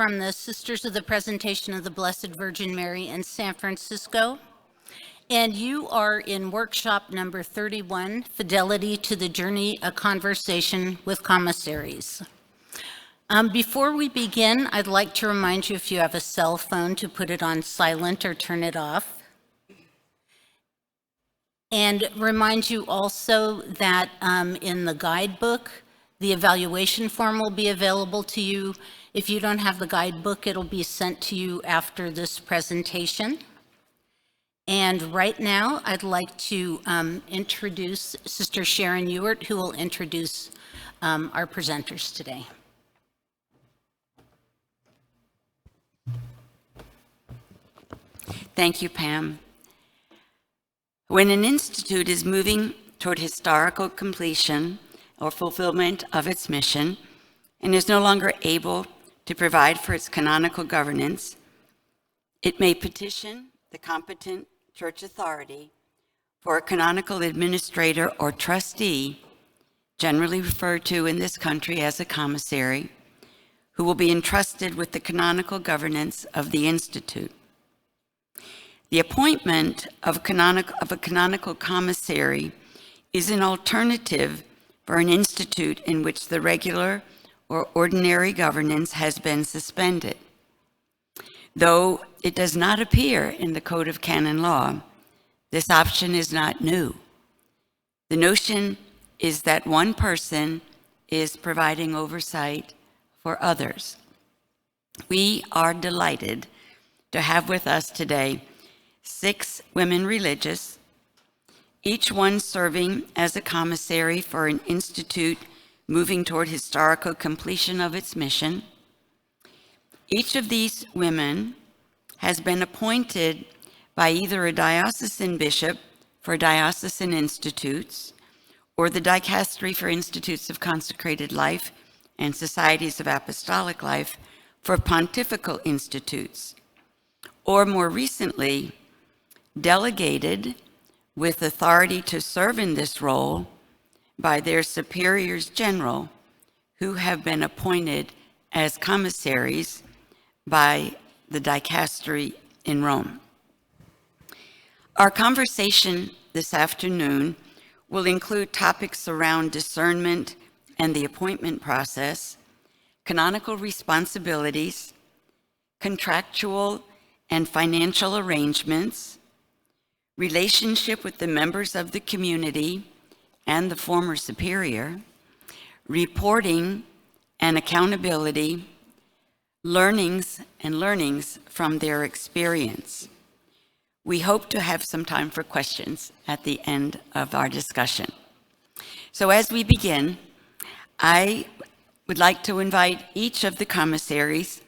from the Sisters of the Presentation of the Blessed Virgin Mary in San Francisco. And you are in workshop number 31, Fidelity to the Journey, a Conversation with Commissaries. Before we begin, I'd like to remind you, if you have a cell phone, to put it on silent or turn it off. And remind you also that in the guidebook, the evaluation form will be available to you. If you don't have the guidebook, it'll be sent to you after this presentation. And right now, I'd like to introduce Sister Sharon Ewart, who will introduce our presenters today. Thank you, Pam. When an institute is moving toward historical completion or fulfillment of its mission and is no longer able to provide for its canonical governance, it may petition the competent church authority for a canonical administrator or trustee, generally referred to in this country as a commissary, who will be entrusted with the canonical governance of the institute. The appointment of a canonical commissary is an alternative for an institute in which the regular or ordinary governance has been suspended. Though it does not appear in the Code of Canon Law, this option is not new. The notion is that one person is providing oversight for others. We are delighted to have with us today 6 women religious, each one serving as a commissary for an institute moving toward historical completion of its mission. Each of these women has been appointed by either a diocesan bishop for diocesan institutes or the dicastery for institutes of consecrated life and societies of apostolic life for pontifical institutes, or more recently, delegated with authority to serve in this role by their superiors general, who have been appointed as commissaries by the dicastery in Rome. Our conversation this afternoon will include topics around discernment and the appointment process, canonical responsibilities, contractual and financial arrangements, relationship with the members of the community and the former superior, reporting and accountability, learnings from their experience. We hope to have some time for questions at the end of our discussion. So as we begin, I would like to invite each of the commissaries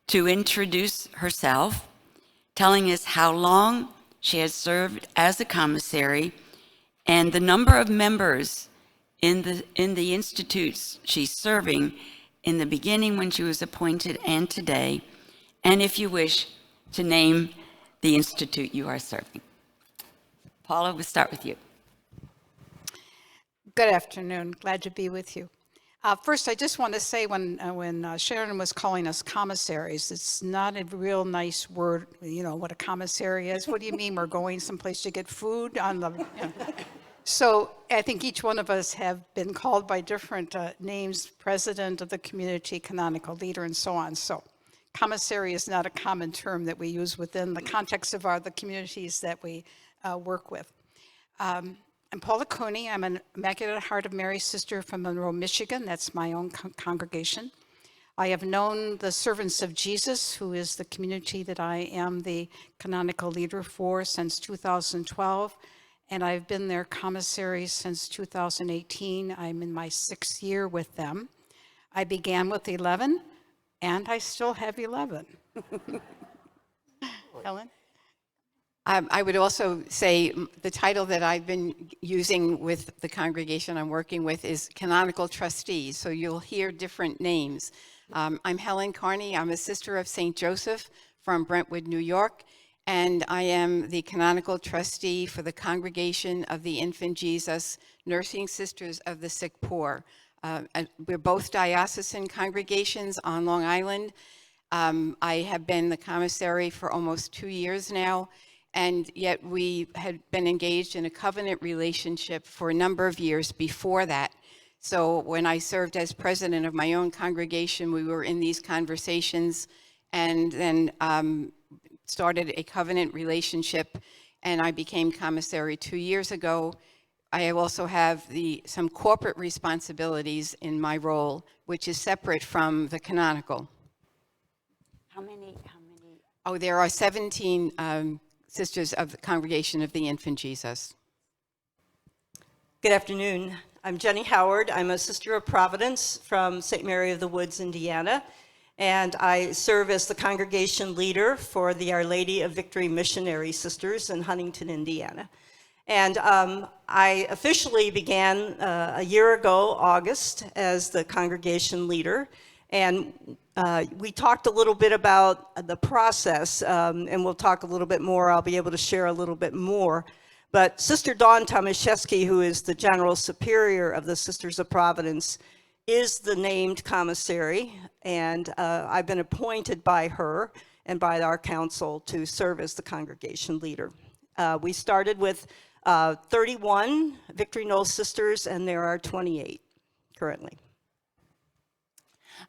to introduce herself, telling us how long she has served as a commissary and the number of members in the institutes she's serving in the beginning when she was appointed and today, and if you wish to name the institute you are serving. Paula, we'll start with you. Good afternoon. Glad to be with you. First, I just want to say when Sharon was calling us commissaries, it's not a real nice word, you know, what a commissary is. What do you mean we're going someplace to get food on the... You know. So I think each one of us have been called by different names, president of the community, canonical leader, and so on. So commissary is not a common term that we use within the context of the communities that we work with. I'm Paula Cooney. I'm an Immaculate Heart of Mary sister from Monroe, Michigan. That's my own congregation. I have known the Servants of Jesus, who is the community that I am the canonical leader for, since 2012. And I've been their commissary since 2018. I'm in my 6th year with them. I began with 11, and I still have 11. Helen? I would also say the title that I've been using with the congregation I'm working with is Canonical Trustee, so you'll hear different names. I'm Helen Carney. I'm a sister of St. Joseph from Brentwood, New York, and I am the Canonical Trustee for the Congregation of the Infant Jesus Nursing Sisters of the Sick Poor. We're both diocesan congregations on Long Island. I have been the commissary for almost 2 years now, and yet we had been engaged in a covenant relationship for a number of years before that. So when I served as president of my own congregation, we were in these conversations and then started a covenant relationship, and I became commissary 2 years ago. I also have some corporate responsibilities in my role, which is separate from the canonical. How many? Oh, there are 17 Sisters of the Congregation of the Infant Jesus. Good afternoon. I'm Jenny Howard. I'm a Sister of Providence from St. Mary of the Woods, Indiana, and I serve as the congregation leader for the Our Lady of Victory Missionary Sisters in Huntington, Indiana. And I officially began a year ago, August, as the congregation leader. And we talked a little bit about the process, and we'll talk a little bit more. I'll be able to share a little bit more. But Sister Dawn Tomaszewski, who is the General Superior of the Sisters of Providence, is the named commissary, and I've been appointed by her and by our council to serve as the congregation leader. We started with 31 Victory Knoll Sisters, and there are 28 currently.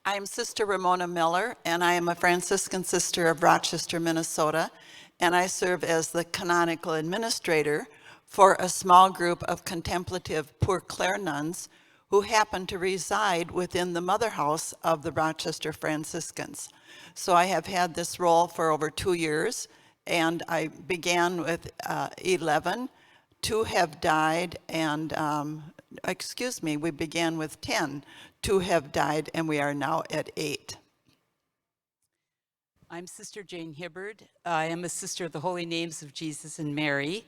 I am Sister Ramona Miller, and I am a Franciscan sister of Rochester, Minnesota, and I serve as the canonical administrator for a small group of contemplative Poor Clare nuns who happen to reside within the mother house of the Rochester Franciscans. So I have had this role for over 2 years, and I began with 11. 2 have died, and we began with 10. 2 have died, and we are now at 8. I'm Sister Jane Hibbard. I am a sister of the Holy Names of Jesus and Mary.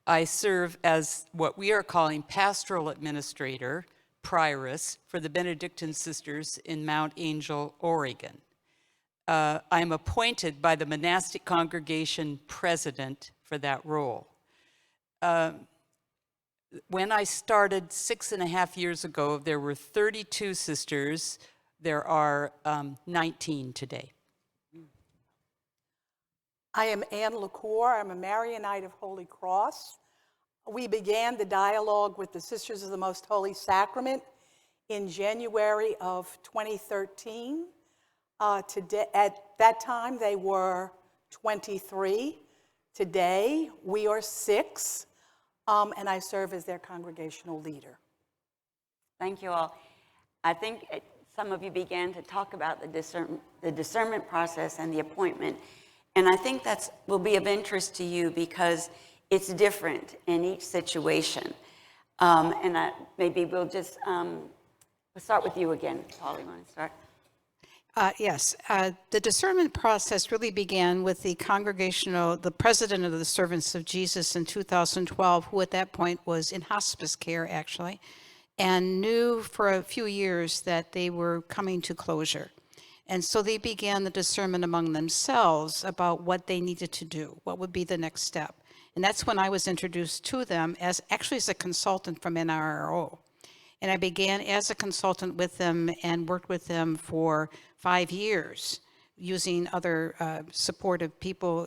I serve as what we are calling pastoral administrator, prioress, for the Benedictine Sisters in Mount Angel, Oregon. I'm appointed by the monastic congregation president for that role. When I started 6.5 years ago, there were 32 sisters. There are 19 today. I am Anne LaCour. I'm a Marianite of Holy Cross. We began the dialogue with the Sisters of the Most Holy Sacrament in January of 2013. Today, at that time, they were 23. Today, we are 6. And I serve as their congregational leader. Thank you all. I think some of you began to talk about the discernment process and the appointment. And I think that will be of interest to you because it's different in each situation. Maybe we'll just, we'll start with you again. Paul, you want to start? Yes, the discernment process really began with the president of the Servants of Jesus in 2012, who at that point was in hospice care, actually, and knew for a few years that they were coming to closure. And so they began the discernment among themselves about what they needed to do, what would be the next step. And that's when I was introduced to them as a consultant from NRRO. And I began as a consultant with them and worked with them for 5 years, using other supportive people,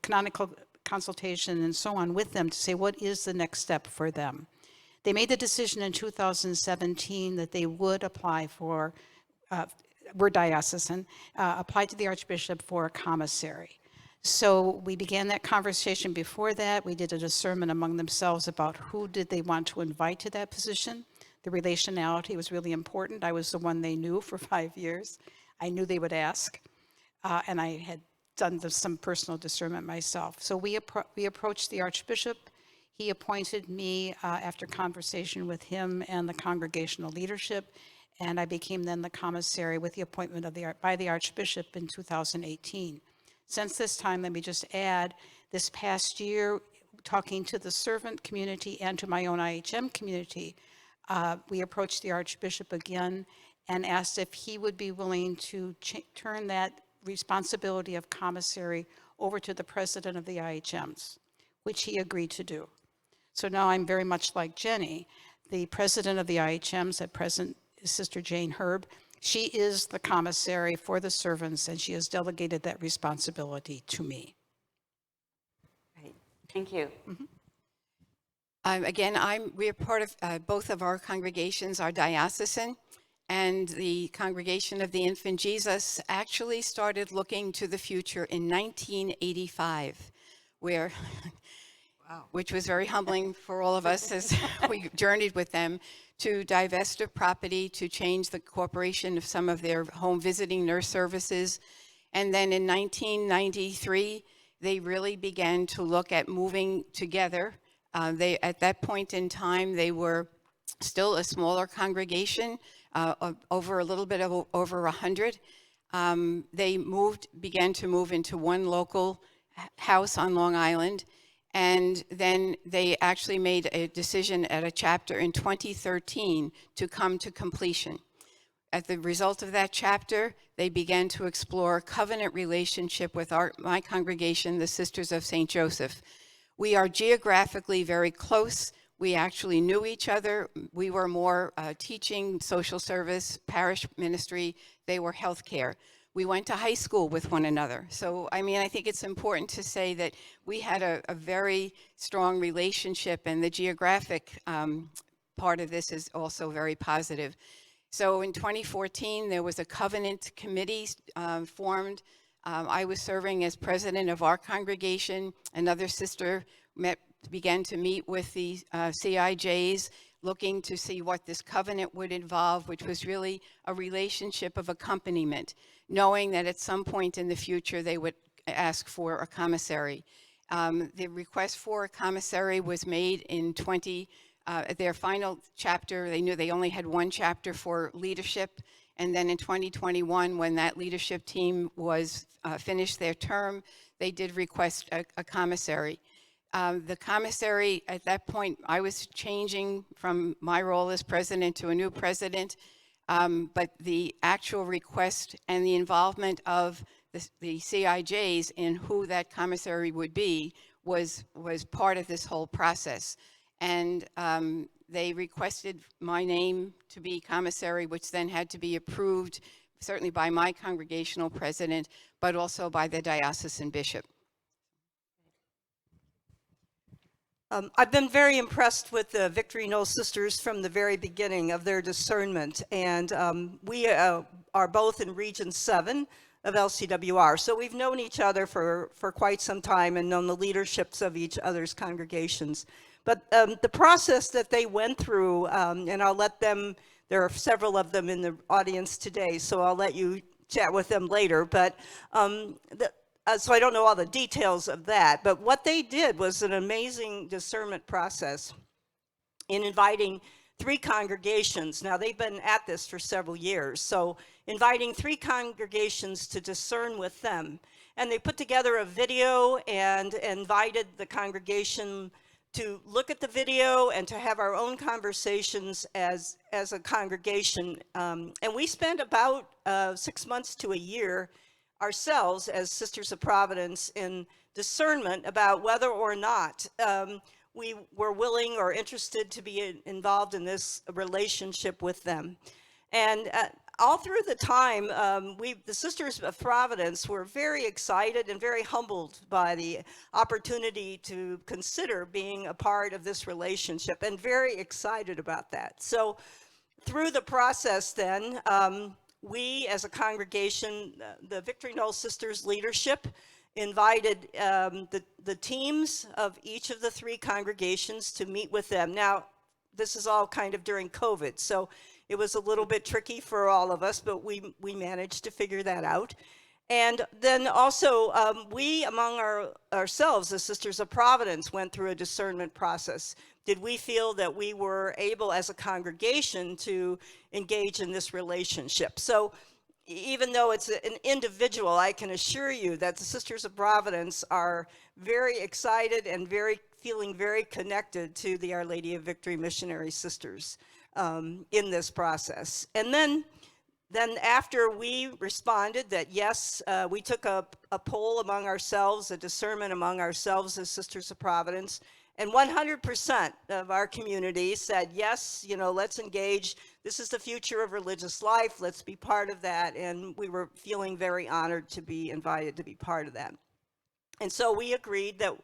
canonical consultation and so on with them to say, what is the next step for them? They made the decision in 2017 that they would apply for, we're diocesan, applied to the Archbishop for a commissary. So we began that conversation. Before that, we did a discernment among themselves about who did they want to invite to that position. The relationality was really important. I was the one they knew for 5 years. I knew they would ask, and I had done some personal discernment myself. So we approached the Archbishop. He appointed me after conversation with him and the congregational leadership, and I became then the commissary with the appointment by the Archbishop in 2018. Since this time, let me just add, this past year, talking to the servant community and to my own IHM community, we approached the Archbishop again and asked if he would be willing to turn that responsibility of commissary over to the president of the IHMs, which he agreed to do. So now I'm very much like Jenny. The president of the IHMs at present is Sister Jane Herb. She is the commissary for the servants, and she has delegated that responsibility to me. Right. Thank you. Again, we're part of both of our congregations are diocesan, and the Congregation of the Infant Jesus actually started looking to the future in 1985, where, which was very humbling for all of us as we journeyed with them, to divest of property, to change the corporation of some of their home visiting nurse services. And then in 1993, they really began to look at moving together. At that point in time, they were still a smaller congregation, over a little bit of over 100. They began to move into one local house on Long Island, and then they actually made a decision at a chapter in 2013 to come to completion. As the result of that chapter, they began to explore covenant relationship with my congregation, the Sisters of St. Joseph. We are geographically very close. We actually knew each other. We were more teaching, social service, parish ministry. They were healthcare. We went to high school with one another. So, I mean, I think it's important to say that we had a very strong relationship, and the geographic part of this is also very positive. So in 2014, there was a covenant committee formed. I was serving as president of our congregation. Another sister began to meet with the CIJs, looking to see what this covenant would involve, which was really a relationship of accompaniment, knowing that at some point in the future they would ask for a commissary. The request for a commissary was made in their final chapter. They knew they only had one chapter for leadership. And then in 2021, when that leadership team was finished their term, they did request a commissary. The commissary, at that point, I was changing from my role as president to a new president, but the actual request and the involvement of the CIJs in who that commissary would be was part of this whole process. And they requested my name to be commissary, which then had to be approved, certainly by my congregational president, but also by the diocesan bishop. I've been very impressed with the Victory Knoll sisters from the very beginning of their discernment, and we are both in Region 7 of LCWR, so we've known each other for quite some time and known the leaderships of each other's congregations. But the process that they went through, and I'll let them, there are several of them in the audience today, so I'll let you chat with them later, but so I don't know all the details of that, but what they did was an amazing discernment process in inviting 3 congregations. Now, they've been at this for several years, so inviting 3 congregations to discern with them. And they put together a video and invited the congregation to look at the video and to have our own conversations as a congregation. And we spent about 6 months to a year ourselves as Sisters of Providence in discernment about whether or not we were willing or interested to be involved in this relationship with them. And all through the time, the Sisters of Providence were very excited and very humbled by the opportunity to consider being a part of this relationship, and very excited about that. So through the process then, we as a congregation, the Victory Knoll Sisters leadership, invited the teams of each of the 3 congregations to meet with them. Now, this is all kind of during COVID, so it was a little bit tricky for all of us, but we managed to figure that out. And then also, we among ourselves, the Sisters of Providence, went through a discernment process. Did we feel that we were able as a congregation to engage in this relationship? So even though it's an individual, I can assure you that the Sisters of Providence are very excited and feeling very connected to the Our Lady of Victory Missionary Sisters in this process. And then after we responded that yes, we took a poll among ourselves, a discernment among ourselves as Sisters of Providence, and 100% of our community said, yes, let's engage. this is the future of religious life. Let's be part of that. And we were feeling very honored to be invited to be part of that. And so we agreed that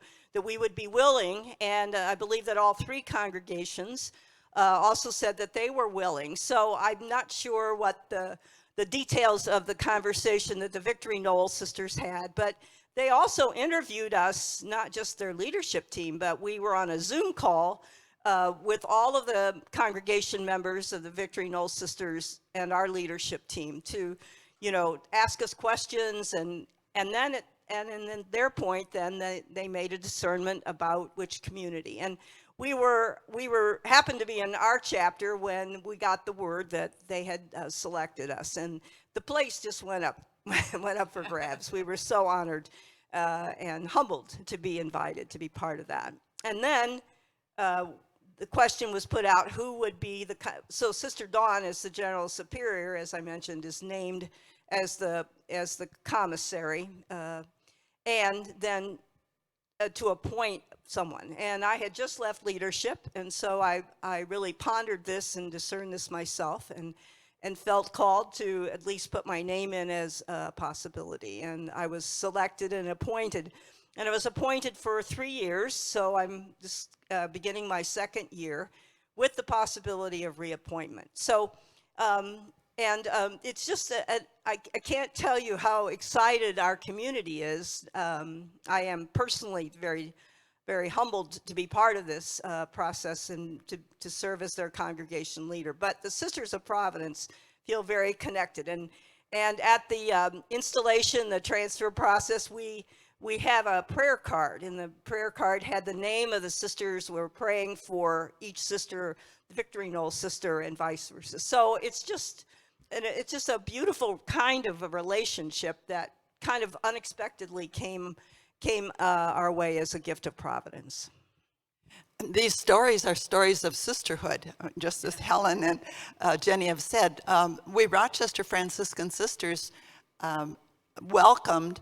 we would be willing, and I believe that all three congregations also said that they were willing. So I'm not sure what the details of the conversation that the Victory Knoll sisters had, but they also interviewed us, not just their leadership team, but we were on a Zoom call with all of the congregation members of the Victory Knoll sisters and our leadership team to, ask us questions, and then their point, then they made a discernment about which community. And we happened to be in our chapter when we got the word that they had selected us, and the place just went up for grabs. We were so honored and humbled to be invited to be part of that. And then the question was put out, who would be so Sister Dawn, as the General Superior, as I mentioned, is named as the commissary, and then to appoint someone. And I had just left leadership, and so I really pondered this and discerned this myself, and felt called to at least put my name in as a possibility. And I was selected and appointed. And I was appointed for 3 years, so I'm just beginning my second year with the possibility of reappointment. So, it's just, I can't tell you how excited our community is. I am personally very, very humbled to be part of this process and to serve as their congregation leader. But the Sisters of Providence feel very connected. And at the installation, the transfer process, we have a prayer card, and the prayer card had the name of the sisters we're praying for, each sister, the Victory Knoll sister, and vice versa. So it's just a beautiful kind of a relationship that kind of unexpectedly came our way as a gift of Providence. These stories are stories of sisterhood, just as Helen and Jenny have said. We Rochester Franciscan sisters welcomed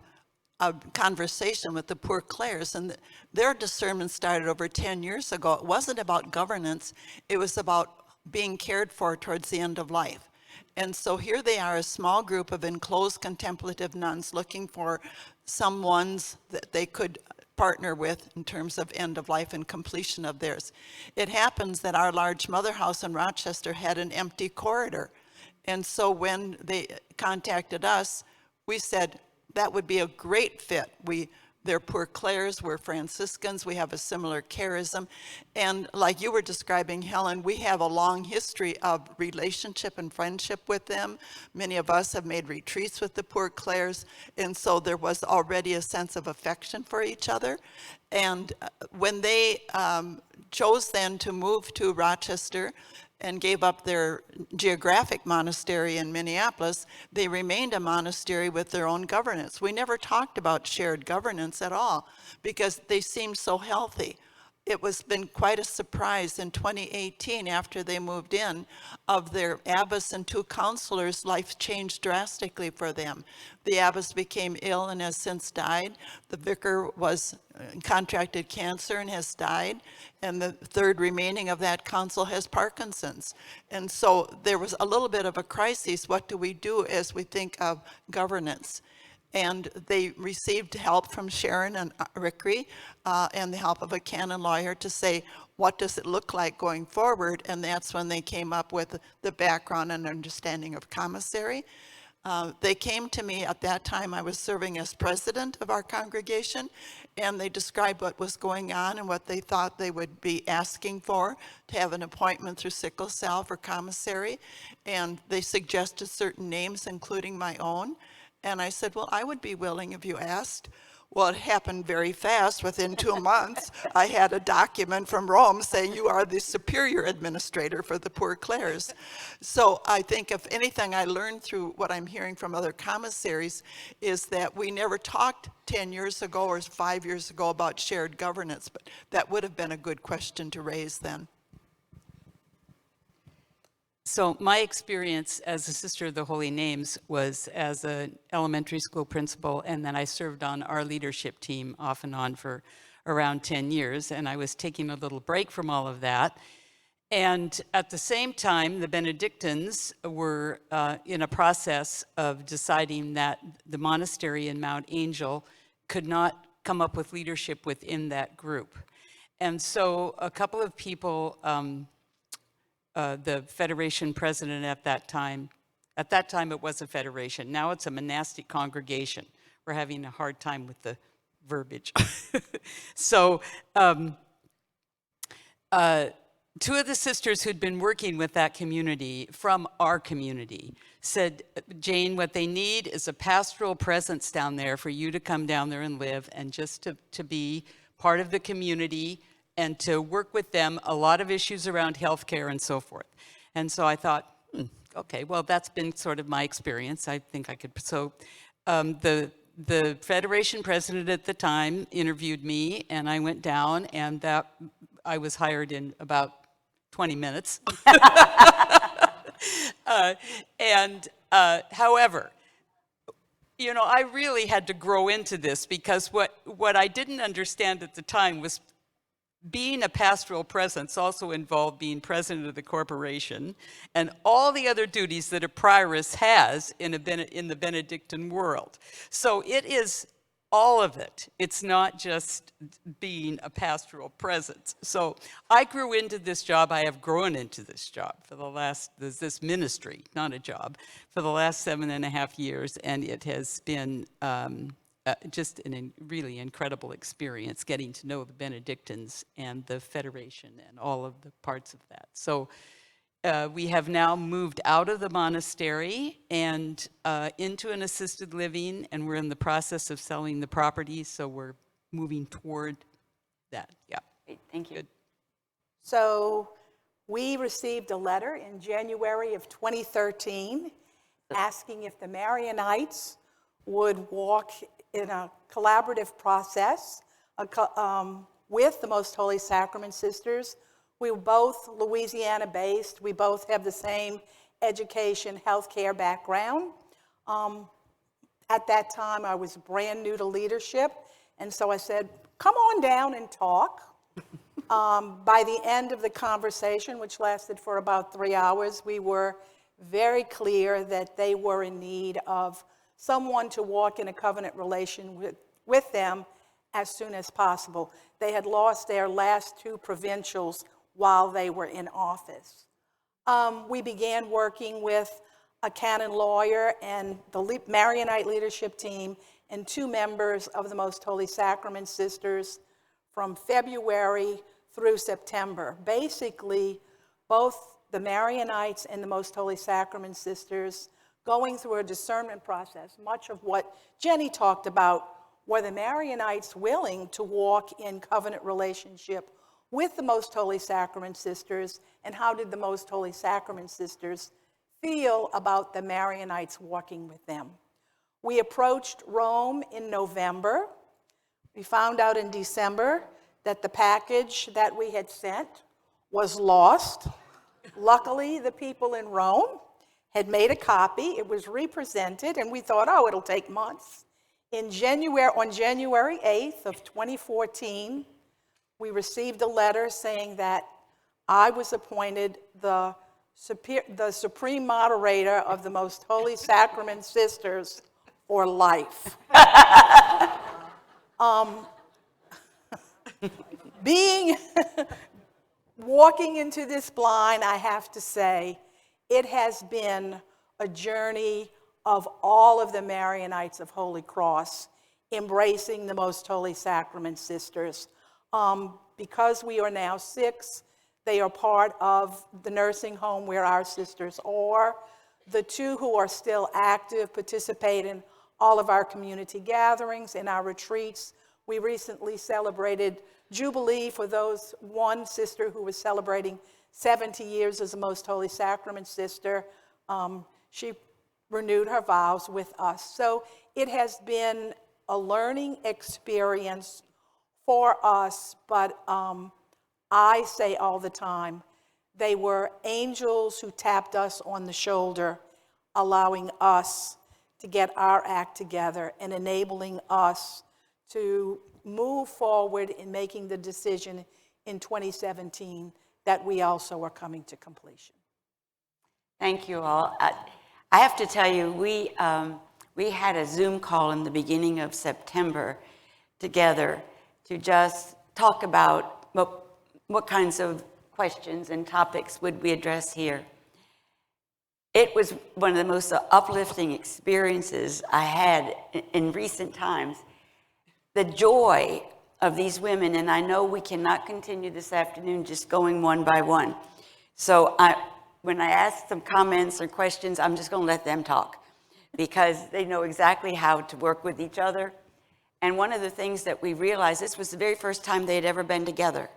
a conversation with the Poor Clares, and their discernment started over 10 years ago. It wasn't about governance, it was about being cared for towards the end of life. And so here they are, a small group of enclosed contemplative nuns looking for someones that they could partner with in terms of end of life and completion of theirs. It happens that our large mother house in Rochester had an empty corridor. And so when they contacted us, we said, that would be a great fit. They're Poor Clares, we're Franciscans, we have a similar charism. And like you were describing, Helen, we have a long history of relationship and friendship with them. Many of us have made retreats with the Poor Clares, and so there was already a sense of affection for each other. And when they chose then to move to Rochester, and gave up their geographic monastery in Minneapolis, they remained a monastery with their own governance. We never talked about shared governance at all because they seemed so healthy. It was been quite a surprise in 2018 after they moved in of their abbess and 2 counselors, life changed drastically for them. The abbess became ill and has since died. The vicar was contracted cancer and has died. And the 3rd remaining of that council has Parkinson's. And so there was a little bit of a crisis. What do we do as we think of governance? And they received help from Sharon and RCRI and the help of a canon lawyer to say, what does it look like going forward? And that's when they came up with the background and understanding of commissary. They came to me at that time. I was serving as president of our congregation, and they described what was going on and what they thought they would be asking for to have an appointment through sickle cell for commissary. And they suggested certain names, including my own. And I said, well, I would be willing if you asked. Well, it happened very fast. Within 2 months, I had a document from Rome saying you are the superior administrator for the Poor Clares. So I think if anything I learned through what I'm hearing from other commissaries is that we never talked 10 years ago or 5 years ago about shared governance, but that would have been a good question to raise then. So my experience as a Sister of the Holy Names was as an elementary school principal, and then I served on our leadership team off and on for around 10 years, and I was taking a little break from all of that. And at the same time, the Benedictines were in a process of deciding that the monastery in Mount Angel could not come up with leadership within that group. And so a couple of people, the Federation president at that time it was a federation, now it's a monastic congregation. We're having a hard time with the verbiage. So two of the sisters who'd been working with that community from our community said, Jane, what they need is a pastoral presence down there for you to come down there and live and just to be part of the community and to work with them, a lot of issues around healthcare and so forth. And so I thought, okay, well, that's been sort of my experience. I think I could, so the Federation president at the time interviewed me, and I went down, and that I was hired in about 20 minutes. However, you know, I really had to grow into this, because what I didn't understand at the time was being a pastoral presence also involved being president of the corporation and all the other duties that a prioress has in the Benedictine world. So it is all of it. It's not just being a pastoral presence. So I grew into this job. I have grown into this job for the last, this ministry, not a job, for the last 7.5 years. And it has been just a really incredible experience getting to know the Benedictines and the Federation and all of the parts of that. So we have now moved out of the monastery and into an assisted living, and we're in the process of selling the property, so we're moving toward that. Yeah. Great, thank you. Good. So we received a letter in January of 2013 asking if the Marianites would walk in a collaborative process with the Most Holy Sacrament Sisters. We were both Louisiana-based. We both have the same education, healthcare background. At that time, I was brand new to leadership, and so I said, come on down and talk. By the end of the conversation, which lasted for about 3 hours, we were very clear that they were in need of someone to walk in a covenant relation with them as soon as possible. They had lost their last 2 provincials while they were in office. We began working with a canon lawyer and the Marianite leadership team and 2 members of the Most Holy Sacrament Sisters from February through September. Basically, both the Marianites and the Most Holy Sacrament Sisters going through a discernment process. Much of what Jenny talked about, were the Marianites willing to walk in covenant relationship with the Most Holy Sacrament Sisters, and how did the Most Holy Sacrament Sisters feel about the Marianites walking with them? We approached Rome in November. We found out in December that the package that we had sent was lost. Luckily, the people in Rome had made a copy. It was represented, and we thought, oh, it'll take months. On January 8th of 2014, we received a letter saying that I was appointed the supreme moderator of the Most Holy Sacrament Sisters for life. Walking into this blind, I have to say, it has been a journey of all of the Marianites of Holy Cross embracing the Most Holy Sacrament Sisters. Because we are now 6, they are part of the nursing home where our sisters are. The 2 who are still active participate in all of our community gatherings and our retreats. We recently celebrated Jubilee for those 1 sister who was celebrating 70 years as a Most Holy Sacrament Sister. She renewed her vows with us. So it has been a learning experience for us, but I say all the time, they were angels who tapped us on the shoulder, allowing us to get our act together and enabling us to move forward in making the decision in 2017 that we also are coming to completion. Thank you all. I have to tell you, we had a Zoom call in the beginning of September together to just talk about what kinds of questions and topics would we address here. It was one of the most uplifting experiences I had in recent times. The joy of these women, and I know we cannot continue this afternoon just going one by one. So when I ask some comments or questions, I'm just going to let them talk because they know exactly how to work with each other. And one of the things that we realized, this was the very first time they had ever been together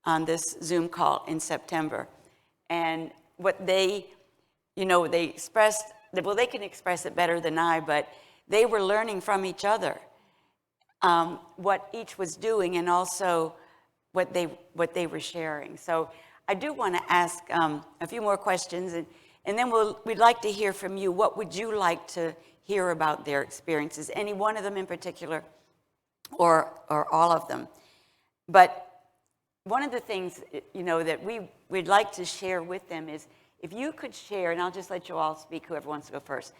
on this Zoom call in September. And what they expressed, well, they can express it better than I, but they were learning from each other what each was doing and also what they were sharing. So I do want to ask a few more questions, and then we'd like to hear from you. What would you like to hear about their experiences? Any one of them in particular, or all of them? But one of the things, that we'd like to share with them is, if you could share, and I'll just let you all speak, whoever wants to go first.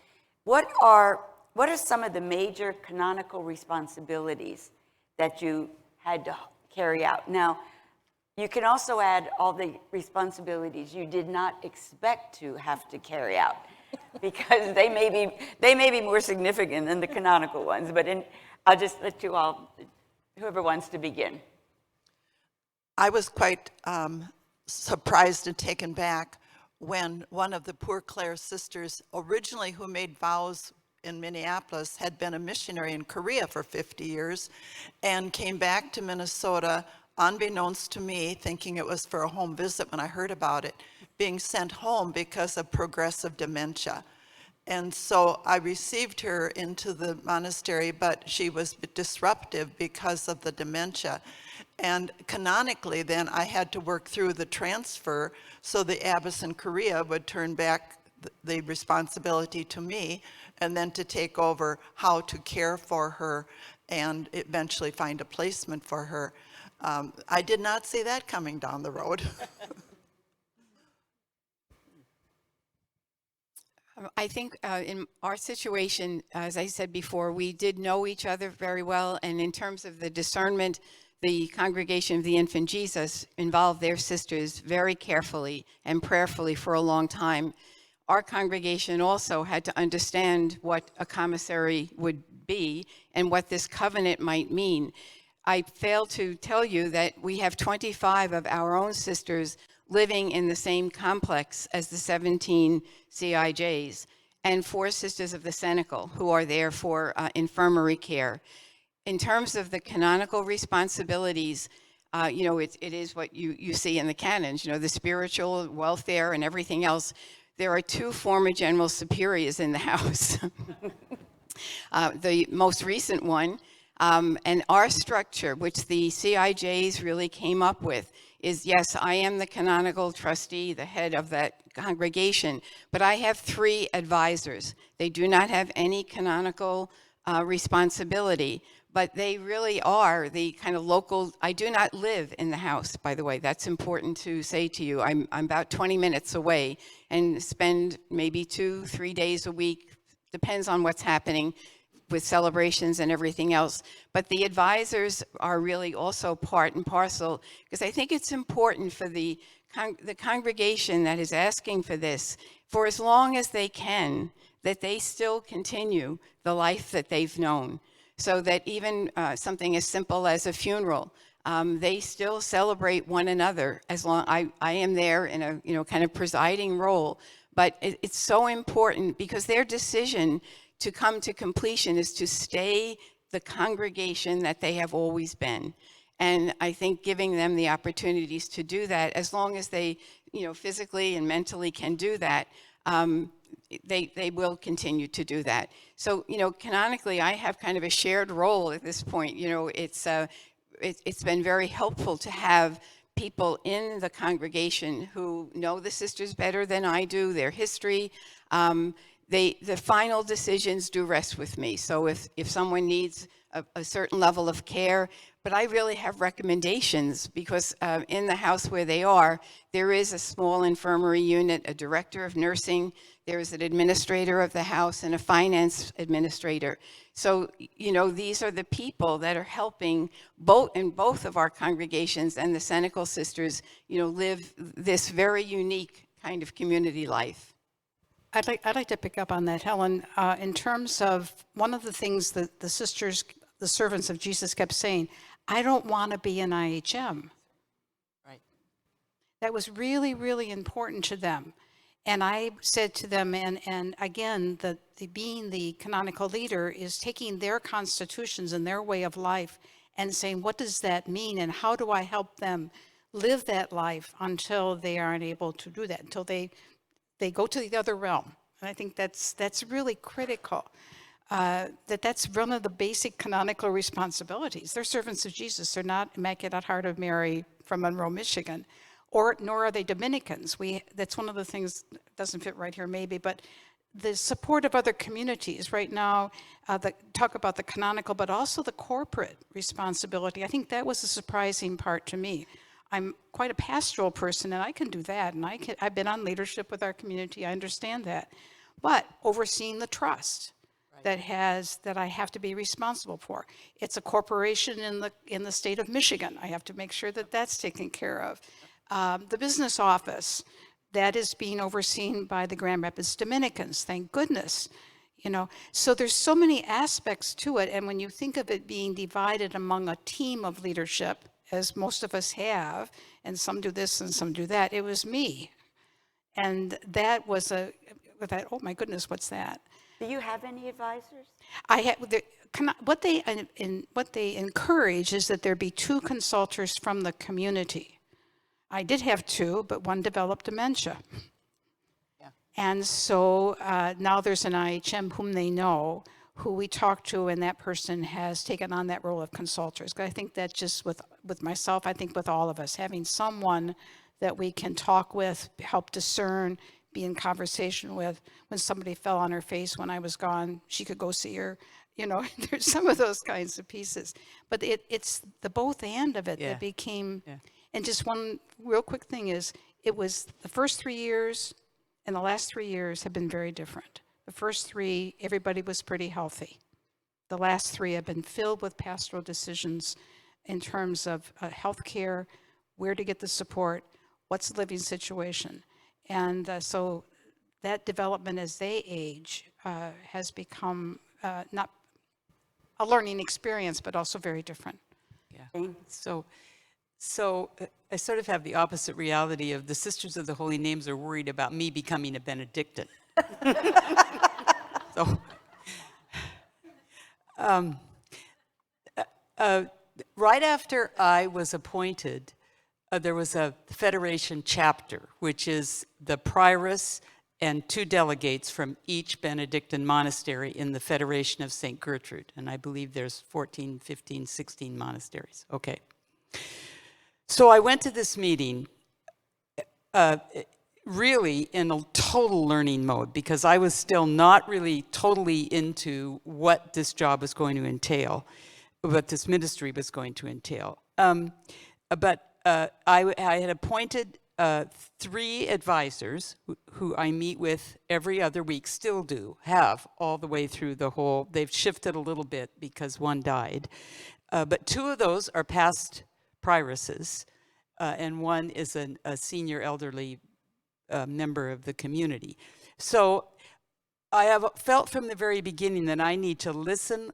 What are some of the major canonical responsibilities that you had to carry out? Now, you can also add all the responsibilities you did not expect to have to carry out, because they may be more significant than the canonical ones. But I'll just let you all, whoever wants to begin. I was quite surprised and taken back when one of the Poor Clare sisters, originally who made vows in Minneapolis, had been a missionary in Korea for 50 years and came back to Minnesota unbeknownst to me, thinking it was for a home visit when I heard about it, being sent home because of progressive dementia. And so I received her into the monastery, but she was disruptive because of the dementia. And canonically, then I had to work through the transfer so the abbess in Korea would turn back the responsibility to me, and then to take over how to care for her and eventually find a placement for her. I did not see that coming down the road. I think in our situation, as I said before, we did know each other very well, and in terms of the discernment, the Congregation of the Infant Jesus involved their sisters very carefully and prayerfully for a long time. Our congregation also had to understand what a commissary would be and what this covenant might mean. I failed to tell you that we have 25 of our own sisters living in the same complex as the 17 CIJs, and 4 sisters of the Cenacle who are there for infirmary care. In terms of the canonical responsibilities, it is what you see in the canons, the spiritual welfare and everything else. There are 2 former general superiors in the house. The most recent one, and our structure, which the CIJs really came up with, is, yes, I am the canonical trustee, the head of that congregation, but I have 3 advisors. They do not have any canonical responsibility, but they really are the kind of local. I do not live in the house, by the way. That's important to say to you. I'm about 20 minutes away and spend maybe 2-3 days a week, depends on what's happening with celebrations and everything else. But the advisors are really also part and parcel, because I think it's important for the congregation that is asking for this, for as long as they can, that they still continue the life that they've known. So that even something as simple as a funeral, they still celebrate one another. As long I am there in a kind of presiding role, but it's so important because their decision to come to completion is to stay the congregation that they have always been. And I think giving them the opportunities to do that, as long as they, physically and mentally can do that, they will continue to do that. So, canonically, I have kind of a shared role at this point. It's been very helpful to have people in the congregation who know the sisters better than I do, their history. the final decisions do rest with me. So if someone needs a certain level of care, but I really have recommendations because in the house where they are, there is a small infirmary unit, a director of nursing, there is an administrator of the house and a finance administrator. So, you know, these are the people that are helping both of our congregations and the Senecal Sisters, you know, live this very unique kind of community life. I'd like to pick up on that, Helen. In terms of one of the things that the sisters, the servants of Jesus, kept saying, I don't want to be an IHM. Right. That was really, really important to them. And I said to them, and again, being the canonical leader is taking their constitutions and their way of life and saying, what does that mean? And how do I help them live that life until they aren't able to do that, until they go to the other realm? And I think that's really critical. That's one of the basic canonical responsibilities. They're servants of Jesus. They're not Immaculate Heart of Mary from Monroe, Michigan, nor are they Dominicans. That's one of the things, doesn't fit right here maybe, but the support of other communities right now, talk about the canonical, but also the corporate responsibility. I think that was a surprising part to me. I'm quite a pastoral person and I can do that. And I've been on leadership with our community. I understand that, but overseeing the trust that I have to be responsible for. It's a corporation in the state of Michigan. I have to make sure that that's taken care of. The business office, that is being overseen by the Grand Rapids Dominicans, thank goodness. You know, so there's so many aspects to it. And when you think of it being divided among a team of leadership, as most of us have, and some do this and some do that, it was me. And that was oh my goodness, what's that? Do you have any advisors? What they encourage is that there be 2 consultors from the community. I did have 2, but one developed dementia. Yeah. And so now there's an IHM whom they know, who we talk to, and that person has taken on that role of consultors. I think that just with myself, I think with all of us, having someone that we can talk with, help discern, be in conversation with. When somebody fell on her face when I was gone, she could go see her. You know, there's some of those kinds of pieces. But it's the both and of it that became, and just one real quick thing is, it was the first 3 years and the last 3 years have been very different. The first 3, everybody was pretty healthy. The last 3 have been filled with pastoral decisions in terms of health care, where to get the support, what's the living situation. And so that development as they age has become not a learning experience, but also very different. Yeah. So I sort of have the opposite reality of the Sisters of the Holy Names are worried about me becoming a Benedictine. So, right after I was appointed, there was a Federation chapter, which is the prioress and 2 delegates from each Benedictine monastery in the Federation of St. Gertrude. And I believe there's 14, 15, 16 monasteries. Okay. So I went to this meeting really in a total learning mode, because I was still not really totally into what this job was going to entail, what this ministry was going to entail. But I had appointed 3 advisors who I meet with every other week, still have all the way through the whole. They've shifted a little bit because one died. But 2 of those are past prioresses, and one is a senior elderly member of the community. So I have felt from the very beginning that I need to listen.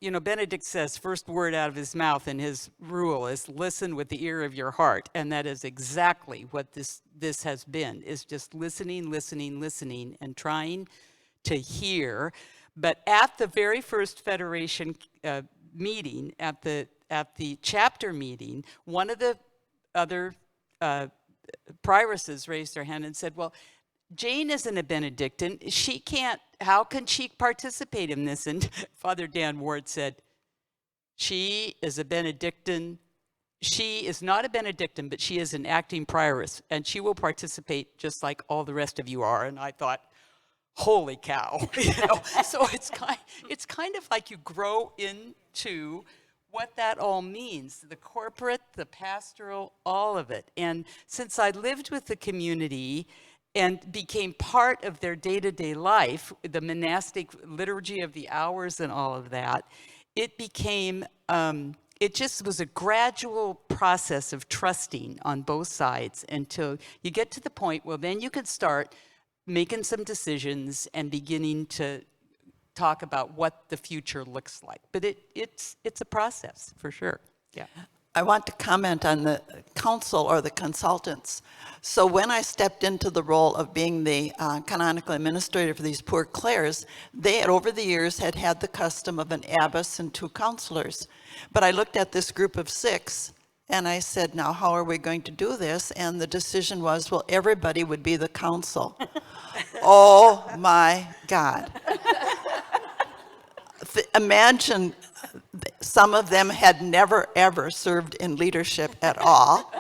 You know, Benedict says first word out of his mouth in his rule is listen with the ear of your heart. And that is exactly what this has been, is just listening, and trying to hear. But at the very first Federation meeting, at the chapter meeting, one of the other prioresses raised her hand and said, well, Jane isn't a Benedictine. How can she participate in this? And Father Dan Ward said, she is a Benedictine. She is not a Benedictine, but she is an acting prioress, and she will participate just like all the rest of you are. And I thought, holy cow, you know? So it's kind of like you grow into what that all means, the corporate, the pastoral, all of it. And since I lived with the community and became part of their day-to-day life, the monastic liturgy of the hours and all of that, it became, it just was a gradual process of trusting on both sides until you get to the point, well, then you could start making some decisions and beginning to talk about what the future looks like. But it's a process, for sure. Yeah. I want to comment on the council or the consultants. So when I stepped into the role of being the canonical administrator for these poor Clares, they had over the years had the custom of an abbess and 2 counselors. But I looked at this group of 6 and I said, now how are we going to do this? And the decision was, well, everybody would be the council. Oh my God. Imagine some of them had never ever served in leadership at all.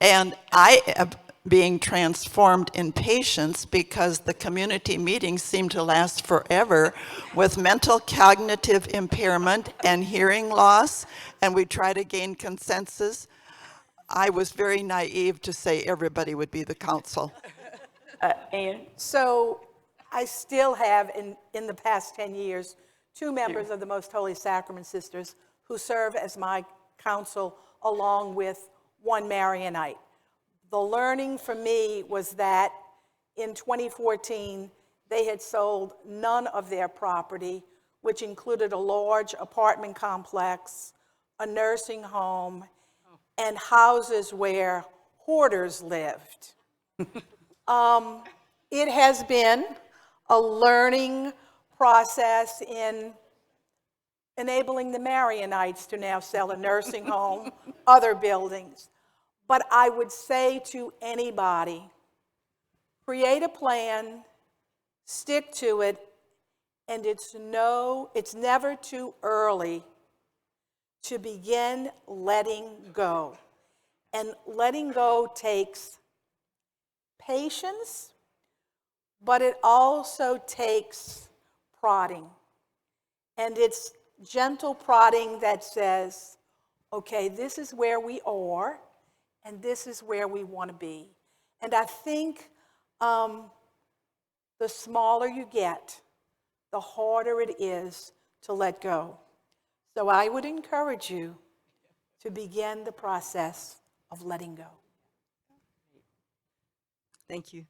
And I am being transformed in patience because the community meetings seem to last forever with mental cognitive impairment and hearing loss, and we try to gain consensus. I was very naive to say everybody would be the council. Ann? So I still have, in the past 10 years, 2 members of the Most Holy Sacrament Sisters who serve as my counsel along with 1 Marionite. The learning for me was that in 2014, they had sold none of their property, which included a large apartment complex, a nursing home, and houses where hoarders lived. It has been a learning process in enabling the Marionites to now sell a nursing home, other buildings. But I would say to anybody, create a plan, stick to it, and it's never too early to begin letting go. And letting go takes patience, but it also takes prodding. And it's gentle prodding that says, okay, this is where we are, and this is where we want to be. And I think the smaller you get, the harder it is to let go. So I would encourage you to begin the process of letting go. Thank you.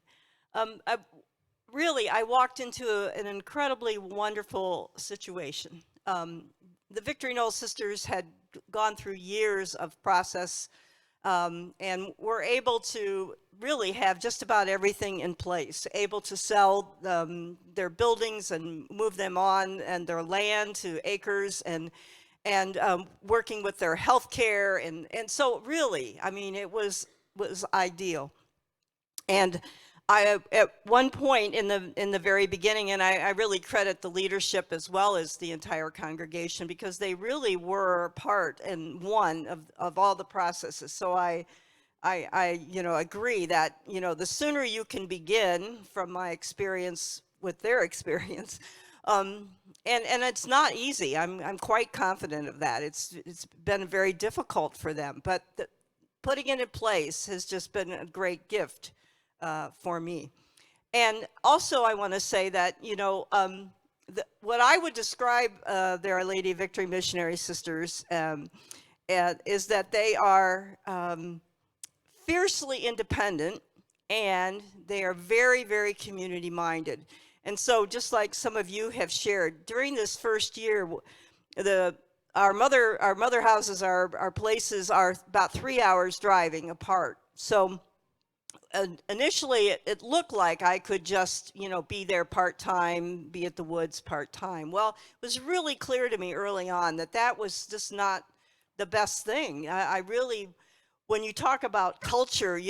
I walked into an incredibly wonderful situation. The Victory Knoll Sisters had gone through years of process and were able to really have just about everything in place, able to sell their buildings and move them on and their land to acres and working with their health care. And so really, I mean, it was ideal. And I, at one point in the very beginning, and I really credit the leadership as well as the entire congregation, because they really were part and one of all the processes. So I agree that, the sooner you can begin, from my experience with their experience, and it's not easy. I'm quite confident of that. It's been very difficult for them, but putting it in place has just been a great gift for me. And also I want to say that, what I would describe the Our Lady of Victory Missionary Sisters is that they are fiercely independent, and they are very, very community minded. And so just like some of you have shared, during this first year, our mother houses, our places are about 3 hours driving apart. So initially it looked like I could just, be there part-time, be at the woods part-time. Well, it was really clear to me early on that was just not the best thing. I really, when you talk about culture,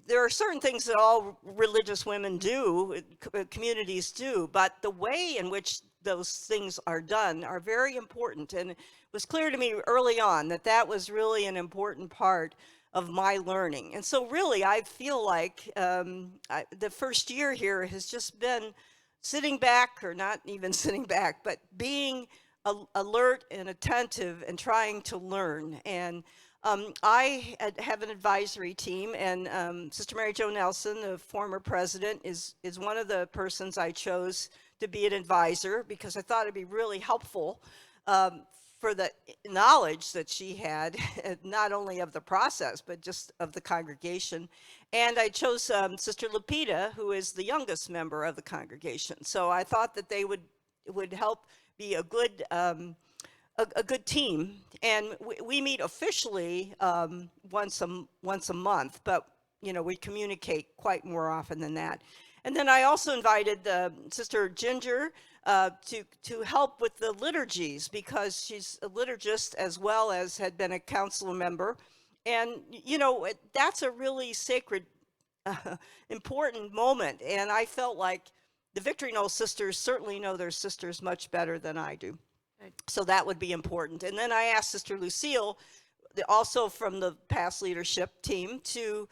there are certain things that all religious women do, communities do, but the way in which those things are done are very important. And it was clear to me early on that was really an important part of my learning. And so really, I feel like the first year here has just been sitting back, or not even sitting back, but being alert and attentive and trying to learn. And I have an advisory team, and Sister Mary Jo Nelson, the former president, is one of the persons I chose to be an advisor, because I thought it'd be really helpful for the knowledge that she had, not only of the process, but just of the congregation. And I chose Sister Lupita, who is the youngest member of the congregation. So I thought that they would help be a good team. And we meet officially once a month, but we communicate quite more often than that. And then I also invited Sister Ginger to help with the liturgies, because she's a liturgist as well as had been a council member. And, that's a really sacred, important moment. And I felt like the Victory Knoll sisters certainly know their sisters much better than I do. So that would be important. And then I asked Sister Lucille, also from the past leadership team, to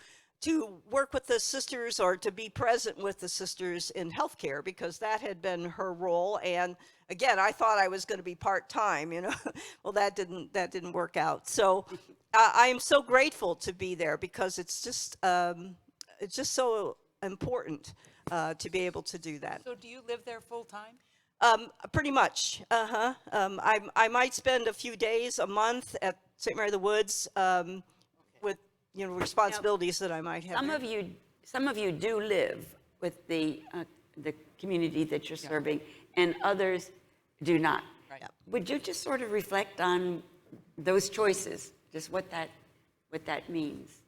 work with the sisters, or to be present with the sisters in healthcare, because that had been her role. And again, I thought I was going to be part-time, well, that didn't work out. So I am so grateful to be there, because it's just so important to be able to do that. So do you live there full-time? Pretty much. I might spend a few days a month at St. Mary of the Woods with responsibilities that I might have. Some of you do live with the community that you're serving, and others do not. Right. Would you just sort of reflect on those choices, just what that means?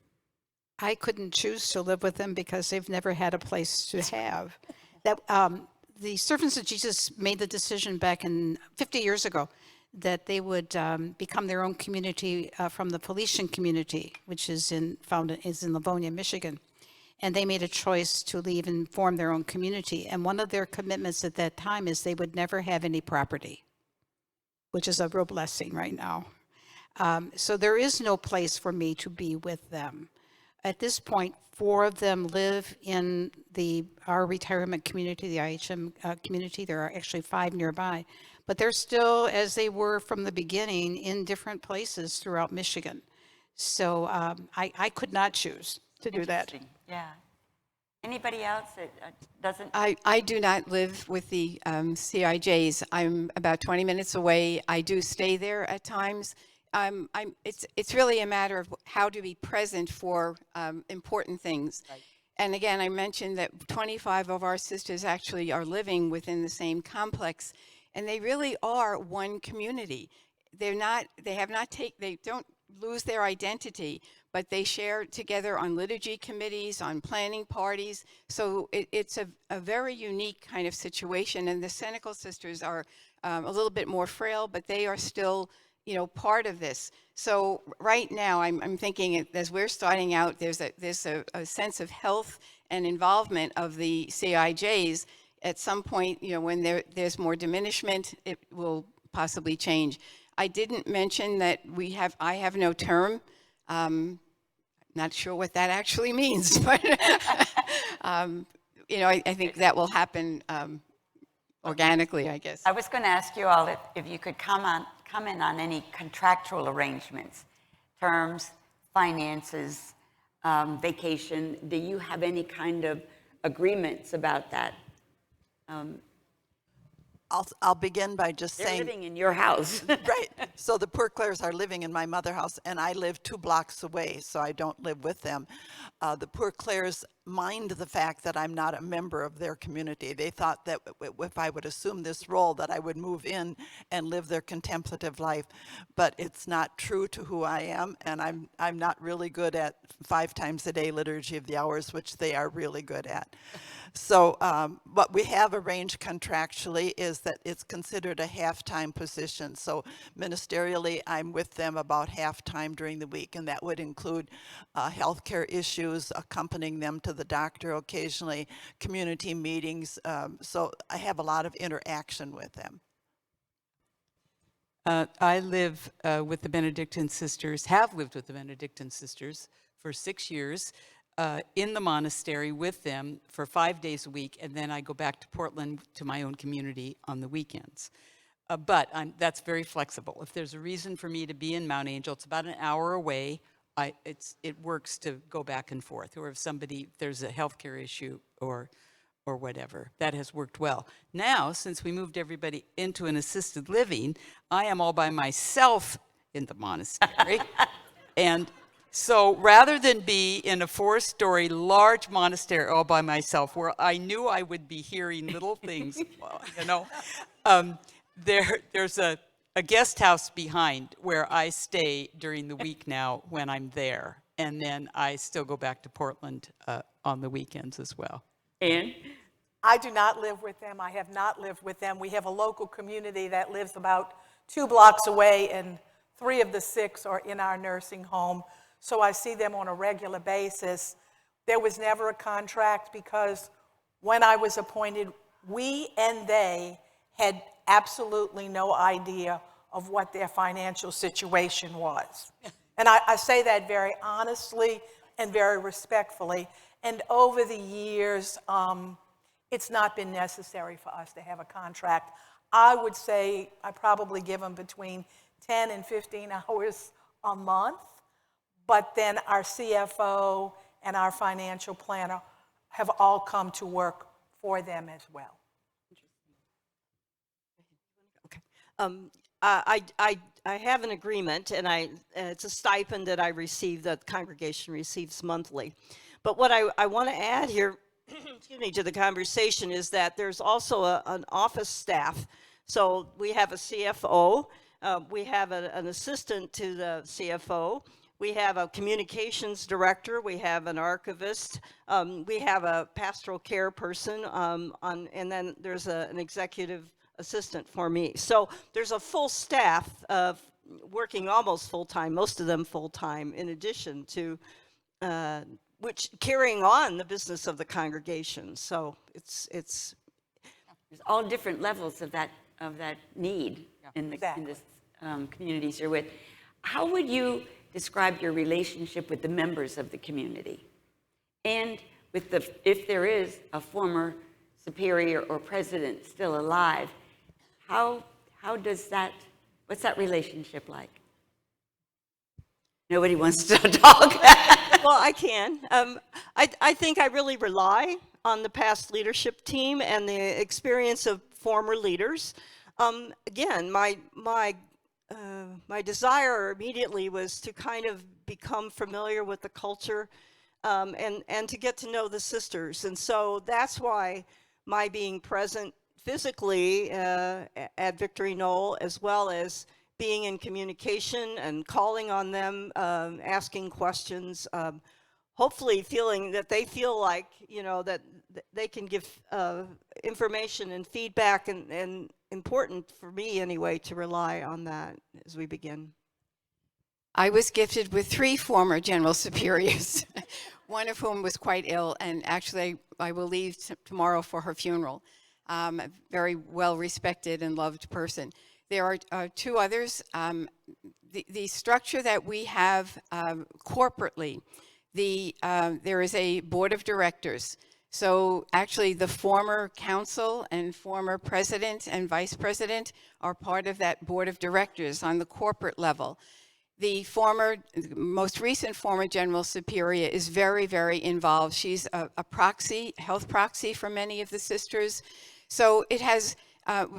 I couldn't choose to live with them because they've never had a place to have. That the Servants of Jesus made the decision back in 50 years ago that they would become their own community from the Felician community, which is in Livonia, Michigan. And they made a choice to leave and form their own community. And one of their commitments at that time is they would never have any property, which is a real blessing right now. So there is no place for me to be with them. At this point, 4 of them live in our retirement community, the IHM community. There are actually 5 nearby. But they're still, as they were from the beginning, in different places throughout Michigan. So I could not choose to do that. Yeah. Anybody else that doesn't? I do not live with the CIJs. I'm about 20 minutes away. I do stay there at times. It's really a matter of how to be present for important things. Right. And again, I mentioned that 25 of our sisters actually are living within the same complex, and they really are one community. They don't lose their identity, but they share together on liturgy committees, on planning parties. So it's a very unique kind of situation. And the Senecal sisters are a little bit more frail, but they are still, part of this. So right now, I'm thinking as we're starting out, there's a sense of health and involvement of the CIJs. At some point, when there's more diminishment, it will possibly change. I didn't mention that I have no term. Not sure what that actually means, but I think that will happen organically, I guess. I was going to ask you all if you could comment on any contractual arrangements, terms, finances, vacation. Do you have any kind of agreements about that? I'll begin by just They're saying, living in your house. right. So the poor Claires are living in my mother house, and I live 2 blocks away, so I don't live with them. The poor Claires mind the fact that I'm not a member of their community. They thought that if I would assume this role, that I would move in and live their contemplative life. But it's not true to who I am, and I'm not really good at 5 times a day liturgy of the hours, which they are really good at. So what we have arranged contractually is that it's considered a half-time position. So ministerially, I'm with them about half-time during the week, and that would include healthcare issues, accompanying them to the doctor occasionally, community meetings. So I have a lot of interaction with them. I live with the Benedictine sisters, have lived with the Benedictine sisters for 6 years. in the monastery with them for 5 days a week, and then I go back to Portland to my own community on the weekends. But that's very flexible. If there's a reason for me to be in Mount Angel, it's about an hour away. It works to go back and forth. Or if there's a healthcare issue or whatever, that has worked well. Now, since we moved everybody into an assisted living, I am all by myself in the monastery. And so rather than be in a 4-story large monastery all by myself, where I knew I would be hearing little things, there's a guest house behind where I stay during the week now when I'm there. And then I still go back to Portland on the weekends as well. And I do not live with them. I have not lived with them. We have a local community that lives about 2 blocks away, and 3 of the 6 are in our nursing home. So I see them on a regular basis. There was never a contract because when I was appointed, we and they had absolutely no idea of what their financial situation was. And I say that very honestly and very respectfully. And over the years, it's not been necessary for us to have a contract. I would say I probably give them between 10 and 15 hours a month, but then our CFO and our financial planner have all come to work for them as well. I have an agreement, and it's a stipend that I receive, that the congregation receives monthly. But what I want to add here, excuse me, to the conversation is that there's also an office staff. So we have a CFO, we have an assistant to the CFO, we have a communications director, we have an archivist, we have a pastoral care person, and then there's an executive assistant for me. So there's a full staff of working almost full-time, most of them full-time, in addition to which carrying on the business of the congregation. So it's there's all different levels of that need in the communities you're with. How would you describe your relationship with the members of the community, and with if there is a former superior or president still alive? How does that? What's that relationship like? Nobody wants to talk. Well, I can. I think I really rely on the past leadership team and the experience of former leaders. Again, my desire immediately was to kind of become familiar with the culture and to get to know the sisters. And so that's why my being present physically at Victory Knoll, as well as being in communication and calling on them, asking questions, hopefully feeling that they feel like, that they can give information and feedback, and important for me anyway to rely on that as we begin. I was gifted with 3 former general superiors, one of whom was quite ill, and actually I will leave tomorrow for her funeral. A very well-respected and loved person. There are 2 others. The structure that we have corporately, there is a board of directors. So actually the former council and former president and vice president are part of that board of directors on the corporate level. The most recent former general superior is very, very involved. She's a proxy, health proxy for many of the sisters. So it has,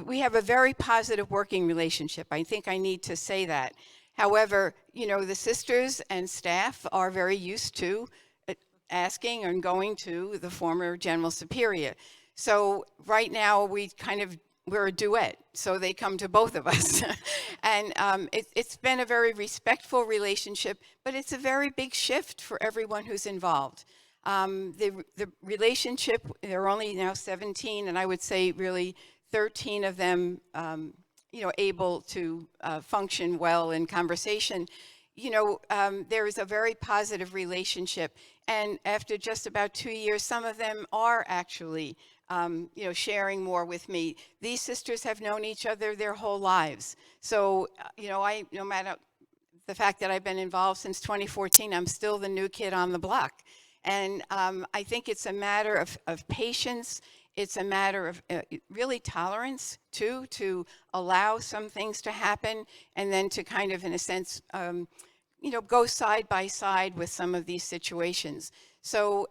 we have a very positive working relationship. I think I need to say that. However, the sisters and staff are very used to asking and going to the former general superior. So right now we're a duet, so they come to both of us. And it's been a very respectful relationship, but it's a very big shift for everyone who's involved. The relationship, there are only now 17, and I would say really 13 of them, able to function well in conversation. There is a very positive relationship. And after just about 2 years, some of them are actually, sharing more with me. These sisters have known each other their whole lives. So, no matter the fact that I've been involved since 2014, I'm still the new kid on the block. And I think it's a matter of patience. It's a matter of really tolerance, too, to allow some things to happen and then to kind of, in a sense, go side by side with some of these situations. So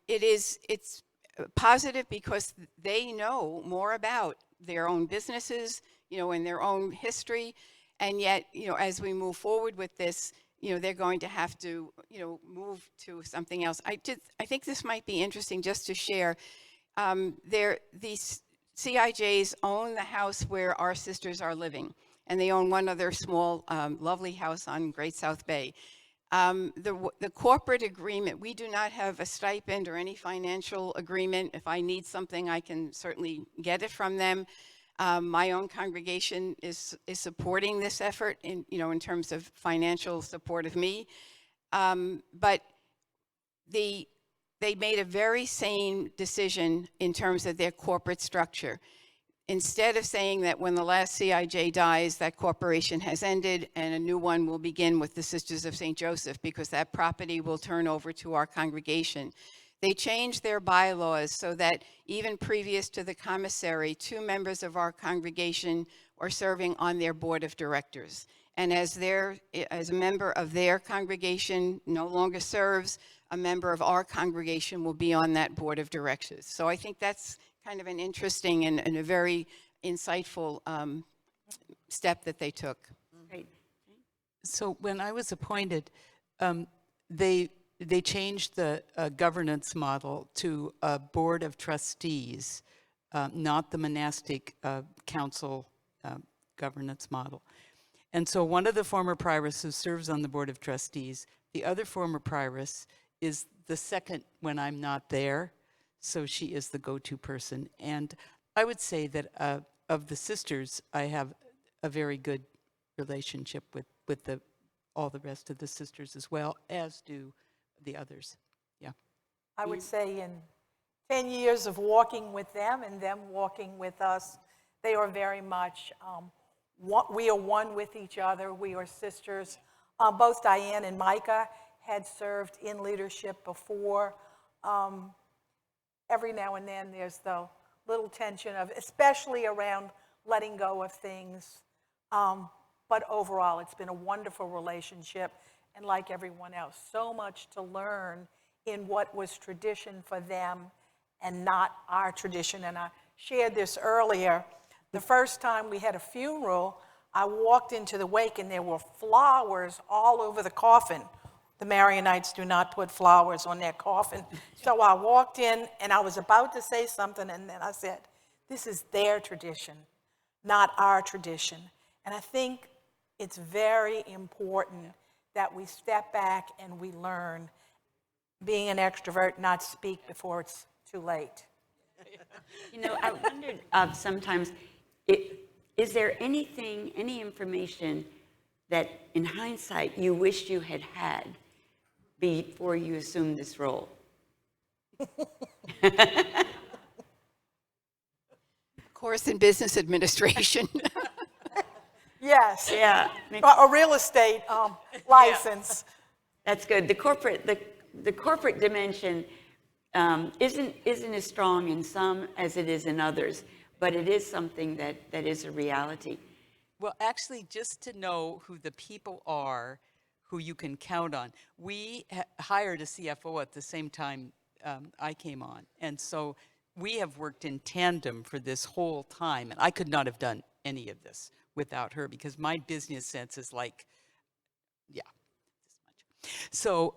it's positive because they know more about their own businesses, and their own history. And yet, as we move forward with this, they're going to have to, move to something else. I think this might be interesting just to share. These CIJs own the house where our sisters are living, and they own one other small, lovely house on Great South Bay. The corporate agreement, we do not have a stipend or any financial agreement. If I need something, I can certainly get it from them. My own congregation is supporting this effort in terms of financial support of me. But they made a very sane decision in terms of their corporate structure. Instead of saying that when the last CIJ dies, that corporation has ended and a new one will begin with the Sisters of St. Joseph, because that property will turn over to our congregation. They changed their bylaws so that even previous to the commissary, 2 members of our congregation are serving on their board of directors. And as a member of their congregation no longer serves, a member of our congregation will be on that board of directors. So I think that's kind of an interesting and a very insightful step that they took. Great. So when I was appointed, they changed the governance model to a board of trustees, not the monastic council governance model. And so one of the former priorists who serves on the board of trustees, the other former prioress is the second when I'm not there. So she is the go-to person. And I would say that of the sisters, I have a very good relationship with all the rest of the sisters as well, as do the others. Yeah. I would say in 10 years of walking with them and them walking with us, they are very much, we are one with each other. We are sisters. Both Diane and Micah had served in leadership before. Every now and then there's the little tension of, especially around letting go of things. But overall, it's been a wonderful relationship. And like everyone else, so much to learn in what was tradition for them and not our tradition. And I shared this earlier. The first time we had a funeral, I walked into the wake and there were flowers all over the coffin. The Marianites do not put flowers on their coffin. So I walked in and I was about to say something, and then I said, this is their tradition, not our tradition. And I think it's very important that we step back and we learn, being an extrovert, not speak before it's too late. I wondered sometimes, is there anything, any information that in hindsight you wish you had had before you assumed this role? Course in business administration. Yes. Yeah. A real estate license. That's good. The corporate dimension isn't as strong in some as it is in others, but it is something that is a reality. Well, actually, just to know who the people are who you can count on. We hired a CFO at the same time I came on. And so we have worked in tandem for this whole time. And I could not have done any of this without her, because my business sense is like, yeah, this much. So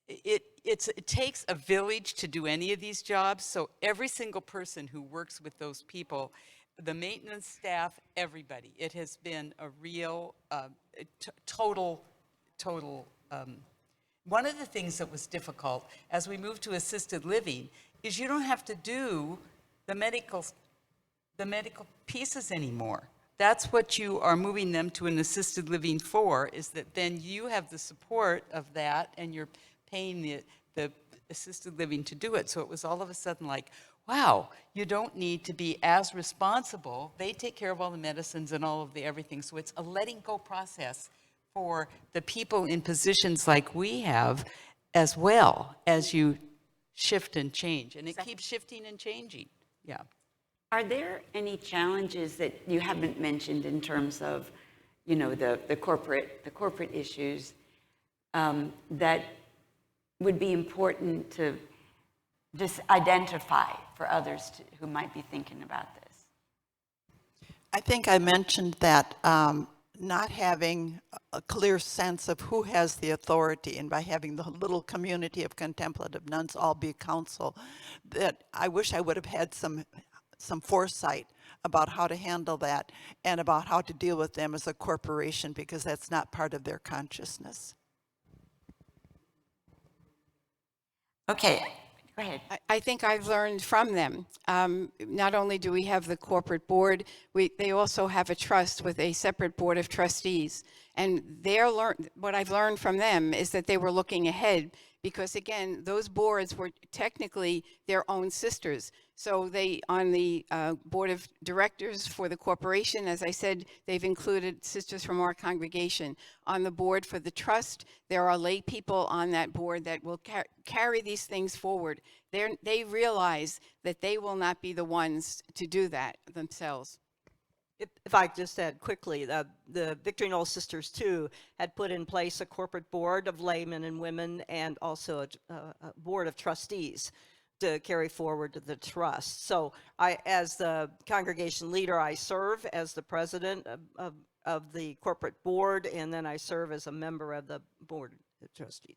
it takes a village to do any of these jobs. So every single person who works with those people, the maintenance staff, everybody, it has been a real total. One of the things that was difficult as we moved to assisted living is you don't have to do the medical pieces anymore. That's what you are moving them to an assisted living for, is that then you have the support of that and you're paying the assisted living to do it. So it was all of a sudden like, wow, you don't need to be as responsible. They take care of all the medicines and all of the everything. So it's a letting go process for the people in positions like we have as well as you shift and change. And it keeps shifting and changing. Yeah. Are there any challenges that you haven't mentioned in terms of, you know, the corporate issues that would be important to just identify for others who might be thinking about this? I think I mentioned that not having a clear sense of who has the authority, and by having the little community of contemplative nuns all be council, that I wish I would have had some foresight about how to handle that and about how to deal with them as a corporation, because that's not part of their consciousness. Okay, go ahead. I think I've learned from them. Not only do we have the corporate board, they also have a trust with a separate board of trustees. And what I've learned from them is that they were looking ahead, because again, those boards were technically their own sisters. So on the board of directors for the corporation, as I said, they've included sisters from our congregation. On the board for the trust, there are lay people on that board that will carry these things forward. They realize that they will not be the ones to do that themselves. If I just add quickly, the Victory Knoll Sisters too had put in place a corporate board of laymen and women, and also a board of trustees to carry forward the trust. So as the congregation leader, I serve as the president of the corporate board, and then I serve as a member of the board of trustees.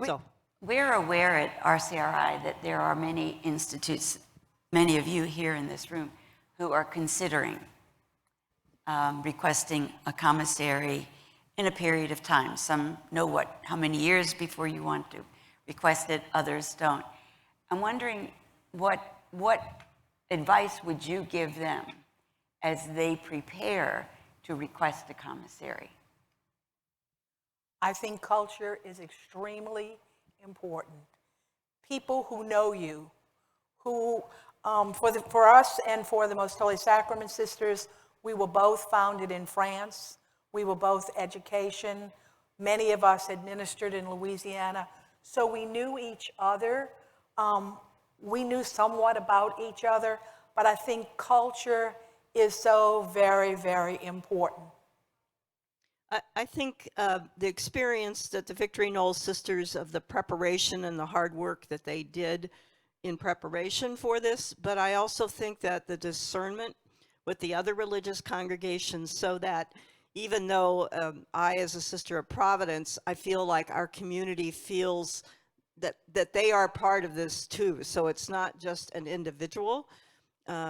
So We're aware at RCRI that there are many institutes, many of you here in this room, who are considering requesting a commissary in a period of time. Some know how many years before you want to request it, others don't. I'm wondering what advice would you give them as they prepare to request a commissary? I think culture is extremely important. People who know you, who, for us and for the Most Holy Sacrament Sisters, we were both founded in France. We were both education. Many of us administered in Louisiana. So we knew each other. We knew somewhat about each other, but I think culture is so very, very important. I think the experience that the Victory Knoll Sisters, of the preparation and the hard work that they did in preparation for this, but I also think that the discernment with the other religious congregations, so that even though I, as a Sister of Providence, I feel like our community feels that they are part of this too. So it's not just an individual.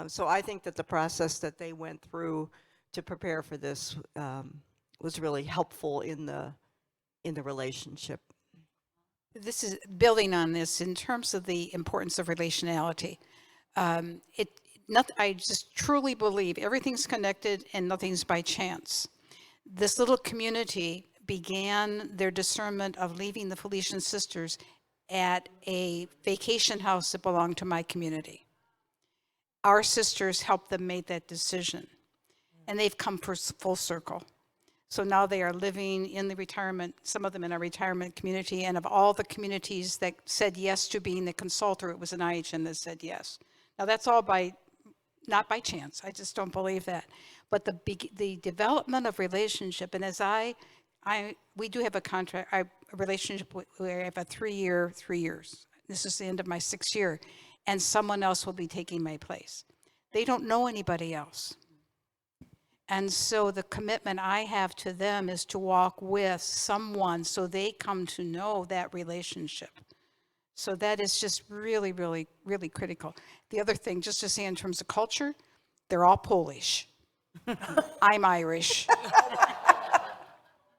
So I think that the process that they went through to prepare for this was really helpful in the relationship. This is building on this in terms of the importance of relationality. I just truly believe everything's connected and nothing's by chance. This little community began their discernment of leaving the Felician Sisters at a vacation house that belonged to my community. Our sisters helped them make that decision, and they've come full circle. So now they are living in the retirement, some of them in a retirement community, and of all the communities that said yes to being the consultor, it was an IHN that said yes. Now that's all not by chance. I just don't believe that. But the development of relationship, and as we do have a relationship where I have a 3 years. This is the end of my 6th year, and someone else will be taking my place. They don't know anybody else. And so the commitment I have to them is to walk with someone so they come to know that relationship. So that is just really, really, really critical. The other thing, just to say in terms of culture, they're all Polish. I'm Irish.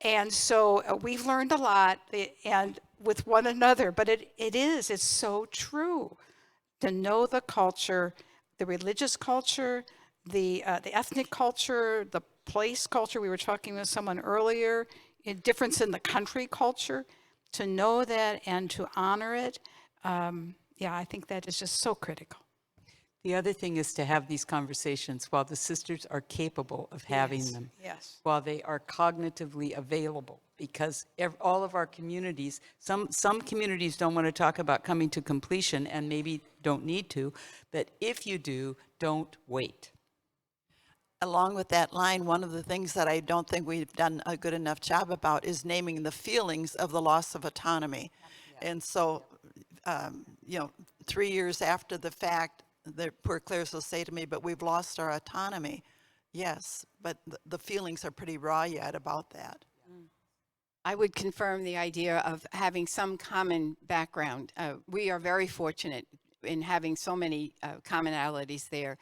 And so we've learned a lot and with one another, but it's so true to know the culture, the religious culture, the ethnic culture, the place culture. We were talking with someone earlier, a difference in the country culture, to know that and to honor it. I think that is just so critical. The other thing is to have these conversations while the sisters are capable of having Yes, them. yes. While they are cognitively available, because all of our communities, some communities don't want to talk about coming to completion and maybe don't need to, but if you do, don't wait. Along with that line, one of the things that I don't think we've done a good enough job about is naming the feelings of the loss of autonomy. And so, 3 years after the fact, the poor Claire's will say to me, but we've lost our autonomy. Yes, but the feelings are pretty raw yet about that. I would confirm the idea of having some common background. We are very fortunate in having so many commonalities there.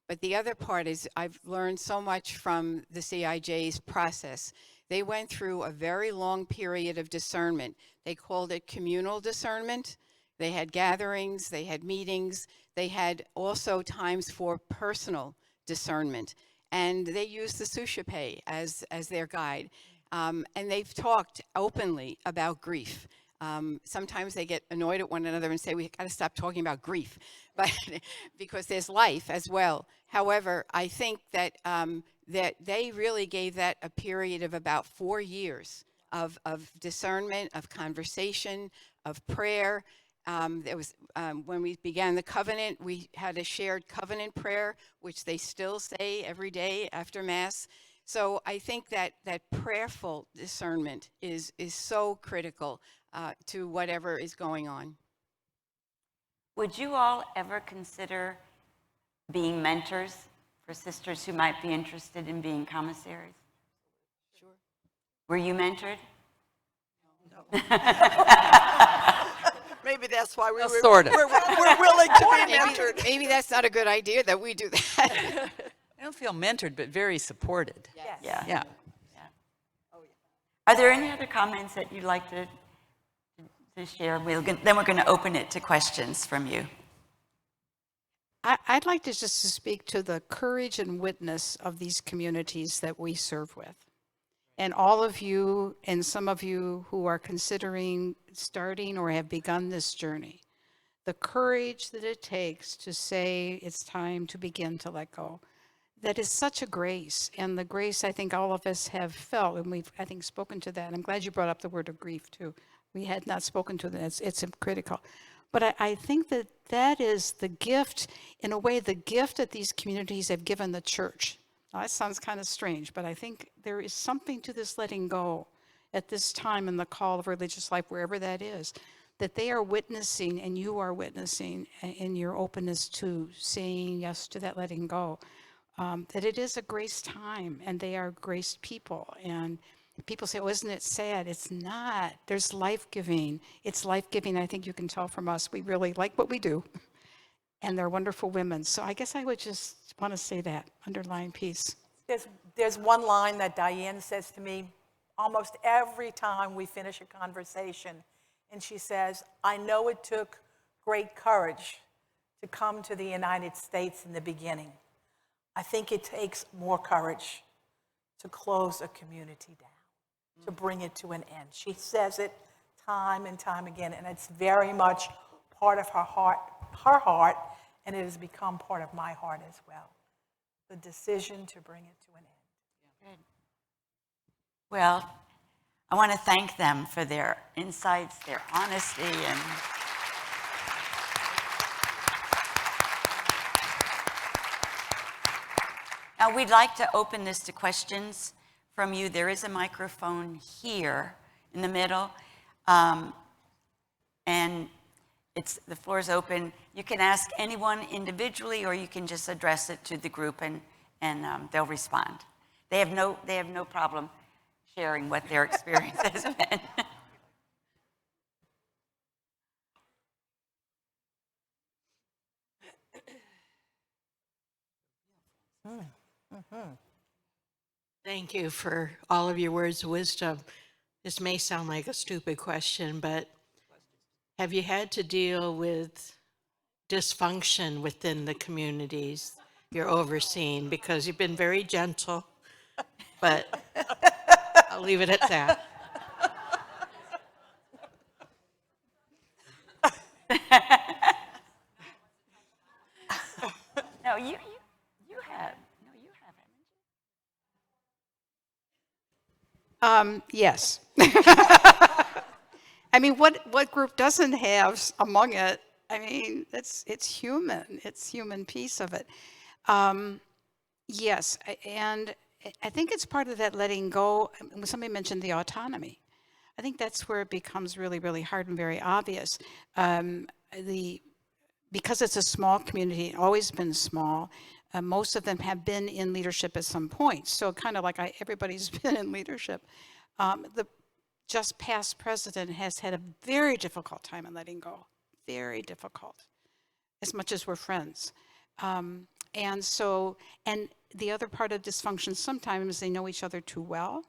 But the other part is I've learned so much from the CIJ's process. They went through a very long period of discernment. They called it communal discernment. They had gatherings, they had meetings, they had also times for personal discernment. And they used the Sushape as their guide. And they've talked openly about grief. Sometimes they get annoyed at one another and say, we got to stop talking about grief, but because there's life as well. However, I think that that they really gave that a period of about 4 years of discernment, of conversation, of prayer. There was when we began the covenant, we had a shared covenant prayer, which they still say every day after Mass. So I think that prayerful discernment is so critical to whatever is going on. Would you all ever consider being mentors for sisters who might be interested in being commissaries? Sure. Were you mentored? Maybe that's why Well, sort of. we're willing to be mentored. Maybe that's not a good idea that we do that. I don't feel mentored, but very supported. Yeah. Yeah. Are there any other comments that you'd like to share? Then we're going to open it to questions from you. I'd like to just to speak to the courage and witness of these communities that we serve with. And all of you and some of you who are considering starting or have begun this journey, the courage that it takes to say it's time to begin to let go. That is such a grace, and the grace I think all of us have felt, and we've, I think, spoken to that. I'm glad you brought up the word of grief, too. We had not spoken to that. It's critical. But I think that that is the gift, in a way, the gift that these communities have given the church. Now, that sounds kind of strange, but I think there is something to this letting go at this time in the call of religious life, wherever that is, that they are witnessing, and you are witnessing in your openness to saying yes to that letting go. That it is a grace time, and they are grace people. And people say, oh, isn't it sad? It's not. There's life-giving. It's life-giving. I think you can tell from us. We really like what we do. And they're wonderful women. So I guess I would just want to say that underlying piece. There's one line that Diane says to me almost every time we finish a conversation. And she says, I know it took great courage to come to the United States in the beginning. I think it takes more courage to close a community down, to bring it to an end. She says it time and time again, and it's very much part of her heart, and it has become part of my heart as well. The decision to bring it to an end. Good. Well, I want to thank them for their insights, their honesty, and now we'd like to open this to questions from you. There is a microphone here in the middle, and the floor is open. You can ask anyone individually, or you can just address it to the group, and they'll respond. They have no problem sharing what their experience has been. Thank you for all of your words of wisdom. This may sound like a stupid question, but have you had to deal with dysfunction within the communities you're overseeing? Because you've been very gentle, but I'll leave it at that. No, you have. No, you haven't. Yes. I mean, what group doesn't have among it? I mean, it's human. It's human piece of it. Yes, and I think it's part of that letting go. Somebody mentioned the autonomy. I think that's where it becomes really, really hard and very obvious. Because it's a small community, always been small. Most of them have been in leadership at some point. So kind of like everybody's been in leadership. The just past president has had a very difficult time in letting go. Very difficult, as much as we're friends. And the other part of dysfunction sometimes they know each other too well.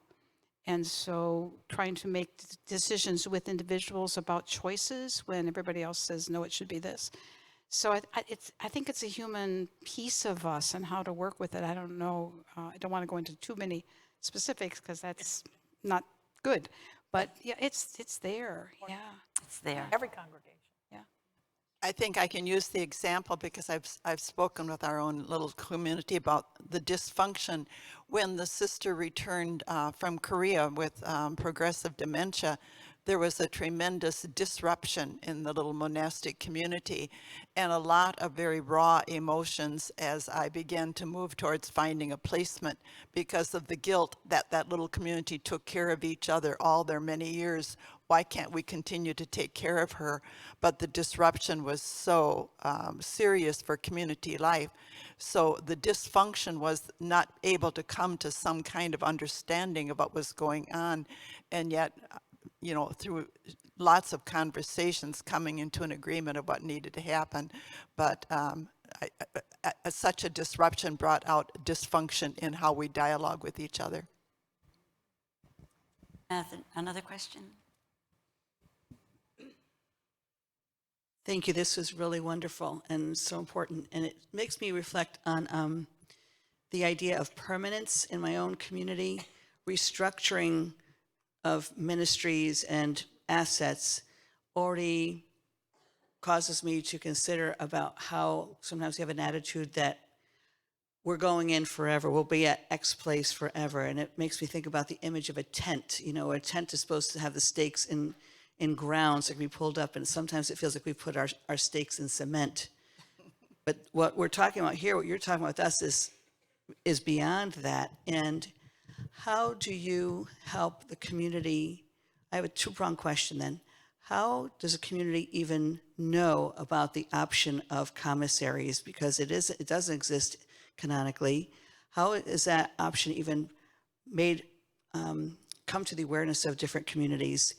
And so trying to make decisions with individuals about choices when everybody else says, no, it should be this. So I think it's a human piece of us and how to work with it. I don't know. I don't want to go into too many specifics because that's not good. But yeah, it's there. Yeah. It's there. Every congregation. Yeah. I think I can use the example because I've spoken with our own little community about the dysfunction. When the sister returned from Korea with progressive dementia, there was a tremendous disruption in the little monastic community and a lot of very raw emotions as I began to move towards finding a placement because of the guilt that that little community took care of each other all their many years. Why can't we continue to take care of her? But the disruption was so serious for community life. So the dysfunction was not able to come to some kind of understanding of what was going on. And yet, you know, through lots of conversations coming into an agreement of what needed to happen. But such a disruption brought out dysfunction in how we dialogue with each other. Another question? Thank you. This was really wonderful and so important. And it makes me reflect on the idea of permanence in my own community, restructuring of ministries and assets already causes me to consider about how sometimes we have an attitude that we're going in forever. We'll be at X place forever. And it makes me think about the image of a tent. You know, a tent is supposed to have the stakes in grounds that can be pulled up, and sometimes it feels like we put our stakes in cement. But what we're talking about here, what you're talking about with us is beyond that. And how do you help the community? I have a two-pronged question then. How does a community even know about the option of commissaries? Because it doesn't exist canonically. How is that option even made, come to the awareness of different communities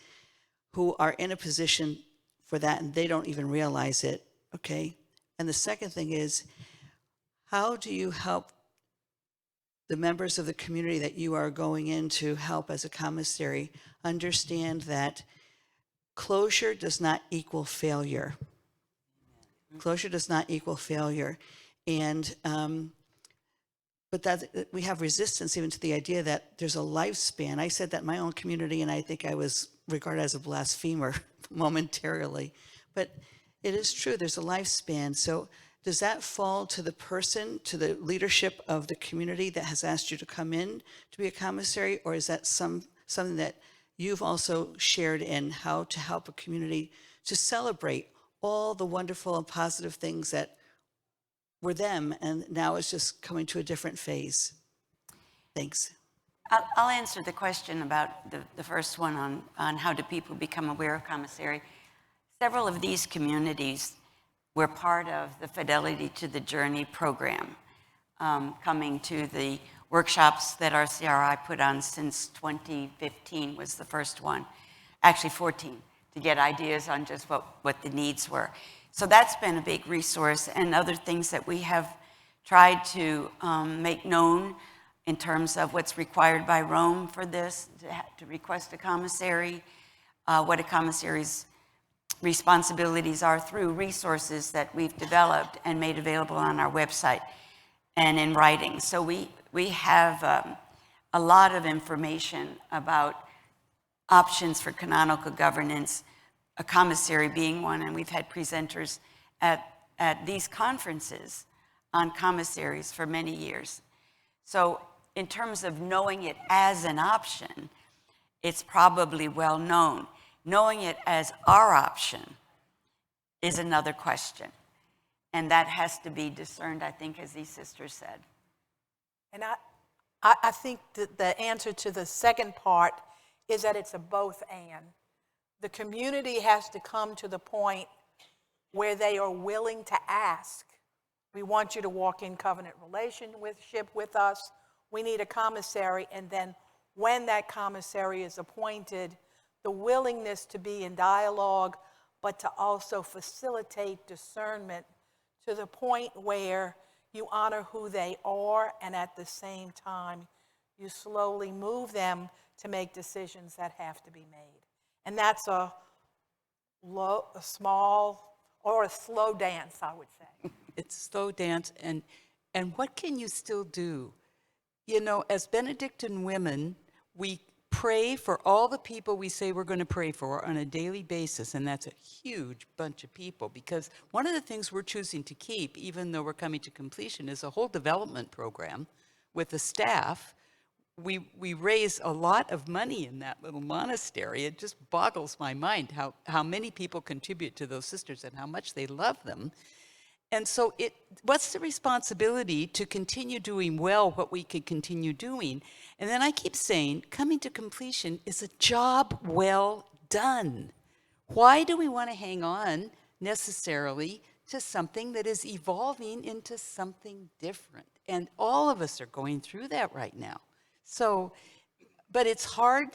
who are in a position for that and they don't even realize it, okay? And the second thing is, how do you help the members of the community that you are going in to help as a commissary understand that closure does not equal failure? Closure does not equal failure. And, but that we have resistance even to the idea that there's a lifespan. I said that in my own community, and I think I was regarded as a blasphemer momentarily. But it is true, there's a lifespan. So does that fall to the person, to the leadership of the community that has asked you to come in to be a commissary? Or is that something that you've also shared in how to help a community to celebrate all the wonderful and positive things that were them, and now it's just coming to a different phase? Thanks. I'll answer the question about the first one on how do people become aware of commissary. Several of these communities were part of the Fidelity to the Journey program, coming to the workshops that RCRI put on since 2015 was the first one, actually 14, to get ideas on just what the needs were. So that's been a big resource, and other things that we have tried to make known in terms of what's required by Rome for this, to request a commissary, what a commissary's responsibilities are through resources that we've developed and made available on our website and in writing. So we have a lot of information about options for canonical governance, a commissary being one, and we've had presenters at these conferences on commissaries for many years. So in terms of knowing it as an option, it's probably well known. Knowing it as our option is another question. And that has to be discerned, I think, as these sisters said. And I think that the answer to the second part is that it's a both and. The community has to come to the point where they are willing to ask. We want you to walk in covenant relationship with us. We need a commissary. And then when that commissary is appointed, the willingness to be in dialogue, but to also facilitate discernment to the point where you honor who they are, and at the same time, you slowly move them to make decisions that have to be made. And that's a small or a slow dance, I would say. It's a slow dance, and what can you still do? You know, as Benedictine women, we pray for all the people we say we're going to pray for on a daily basis, and that's a huge bunch of people, because one of the things we're choosing to keep, even though we're coming to completion, is a whole development program with the staff. We raise a lot of money in that little monastery. It just boggles my mind how many people contribute to those sisters and how much they love them. And so what's the responsibility to continue doing well what we could continue doing? And then I keep saying, coming to completion is a job well done. Why do we want to hang on necessarily to something that is evolving into something different? And all of us are going through that right now. So, but it's hard.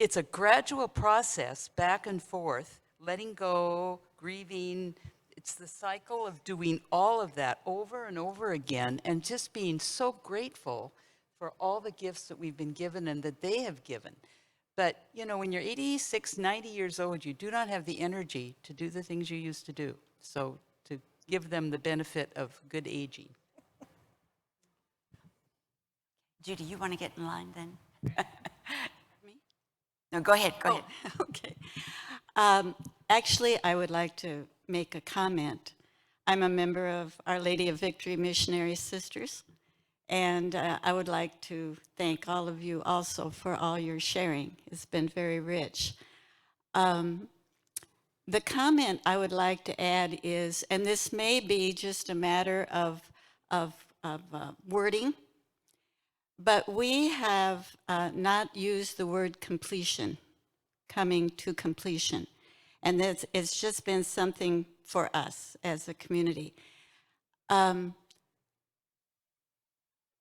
It's a gradual process, back and forth, letting go, grieving. It's the cycle of doing all of that over and over again, and just being so grateful for all the gifts that we've been given and that they have given. But, you know, when you're 86, 90 years old, you do not have the energy to do the things you used to do. So to give them the benefit of good aging. Judy, you want to get in line then? Me? No, go ahead, go ahead. Okay. Actually, I would like to make a comment. I'm a member of Our Lady of Victory Missionary Sisters, and I would like to thank all of you also for all your sharing. It's been very rich. The comment I would like to add is, and this may be just a matter of wording, but we have not used the word completion, coming to completion. And it's just been something for us as a community.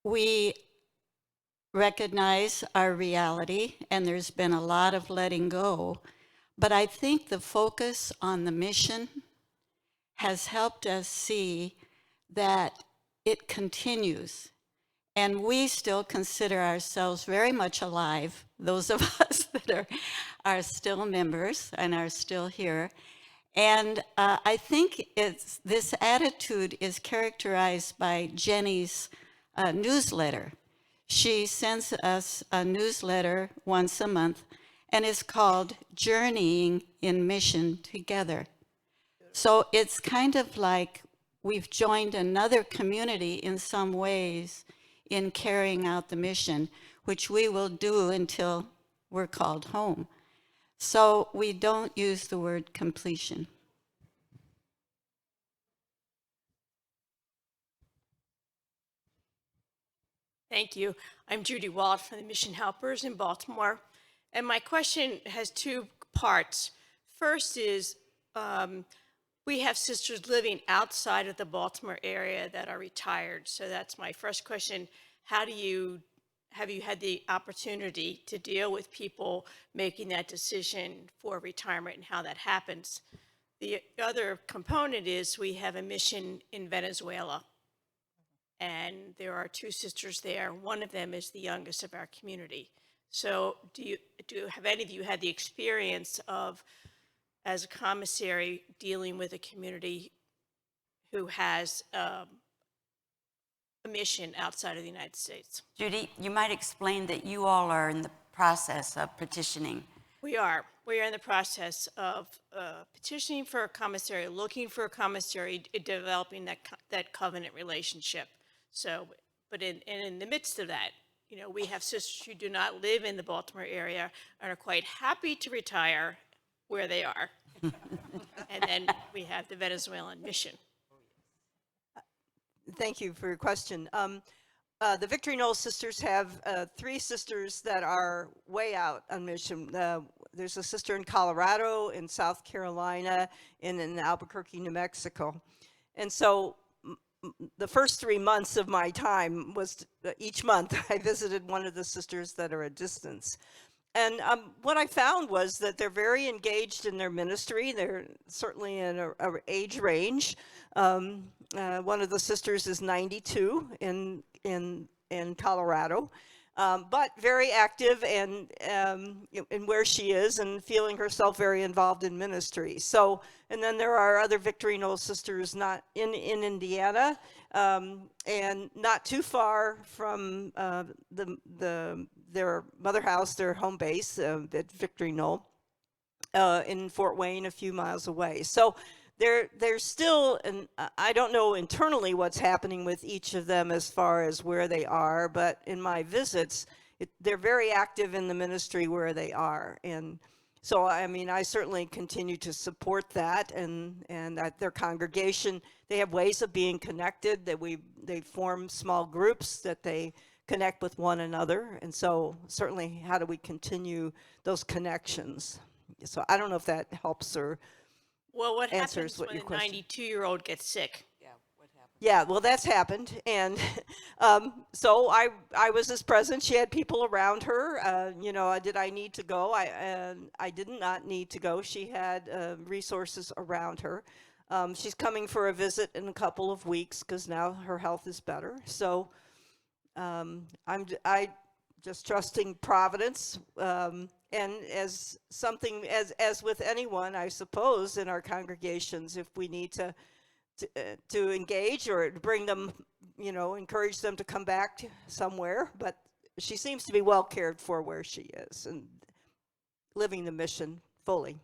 We recognize our reality, and there's been a lot of letting go. But I think the focus on the mission has helped us see that it continues. And we still consider ourselves very much alive, those of us that are still members and are still here. And I think this attitude is characterized by Jenny's newsletter. She sends us a newsletter once a month, and it's called Journeying in Mission Together. So it's kind of like we've joined another community in some ways in carrying out the mission, which we will do until we're called home. So we don't use the word completion. Thank you. I'm Judy Wald from the Mission Helpers in Baltimore. And my question has two parts. First is, we have sisters living outside of the Baltimore area that are retired. So that's my first question. Have you had the opportunity to deal with people making that decision for retirement and how that happens? The other component is we have a mission in Venezuela, and there are two sisters there. One of them is the youngest of our community. So have any of you had the experience of, as a commissary, dealing with a community who has a mission outside of the United States? Judy, you might explain that you all are in the process of petitioning. We are. we are in the process of petitioning for a commissary, looking for a commissary, developing that covenant relationship. So, but in the midst of that, you know, we have sisters who do not live in the Baltimore area and are quite happy to retire where they are. And then we have the Venezuelan mission. Thank you for your question. The Victory Knoll sisters have 3 sisters that are way out on mission. There's a sister in Colorado, in South Carolina, and in Albuquerque, New Mexico. And so the first 3 months of my time was each month I visited one of the sisters that are a distance. And what I found was that they're very engaged in their ministry. They're certainly in an age range. One of the sisters is 92 in Colorado, but very active and in where she is and feeling herself very involved in ministry. So, and then there are other Victory Knoll sisters not in Indiana, and not too far from their mother house, their home base at Victory Knoll, in Fort Wayne, a few miles away. So there's still, and I don't know internally what's happening with each of them as far as where they are, but in my visits, they're very active in the ministry where they are. And so, I mean, I certainly continue to support that, and at their congregation, they have ways of being connected, that they form small groups, that they connect with one another. And so certainly, how do we continue those connections? So I don't know if that helps or Well, what answers happens what when your a question. 92-year-old gets sick? Yeah, well, that's happened. And so I was his present. She had people around her. You know, did I need to go? I did not need to go. She had resources around her. She's coming for a visit in a couple of weeks because now her health is better. So I just trusting Providence. And as something, as with anyone, I suppose, in our congregations, if we need to engage or to bring them, you know, encourage them to come back to somewhere. But she seems to be well cared for where she is and living the mission fully.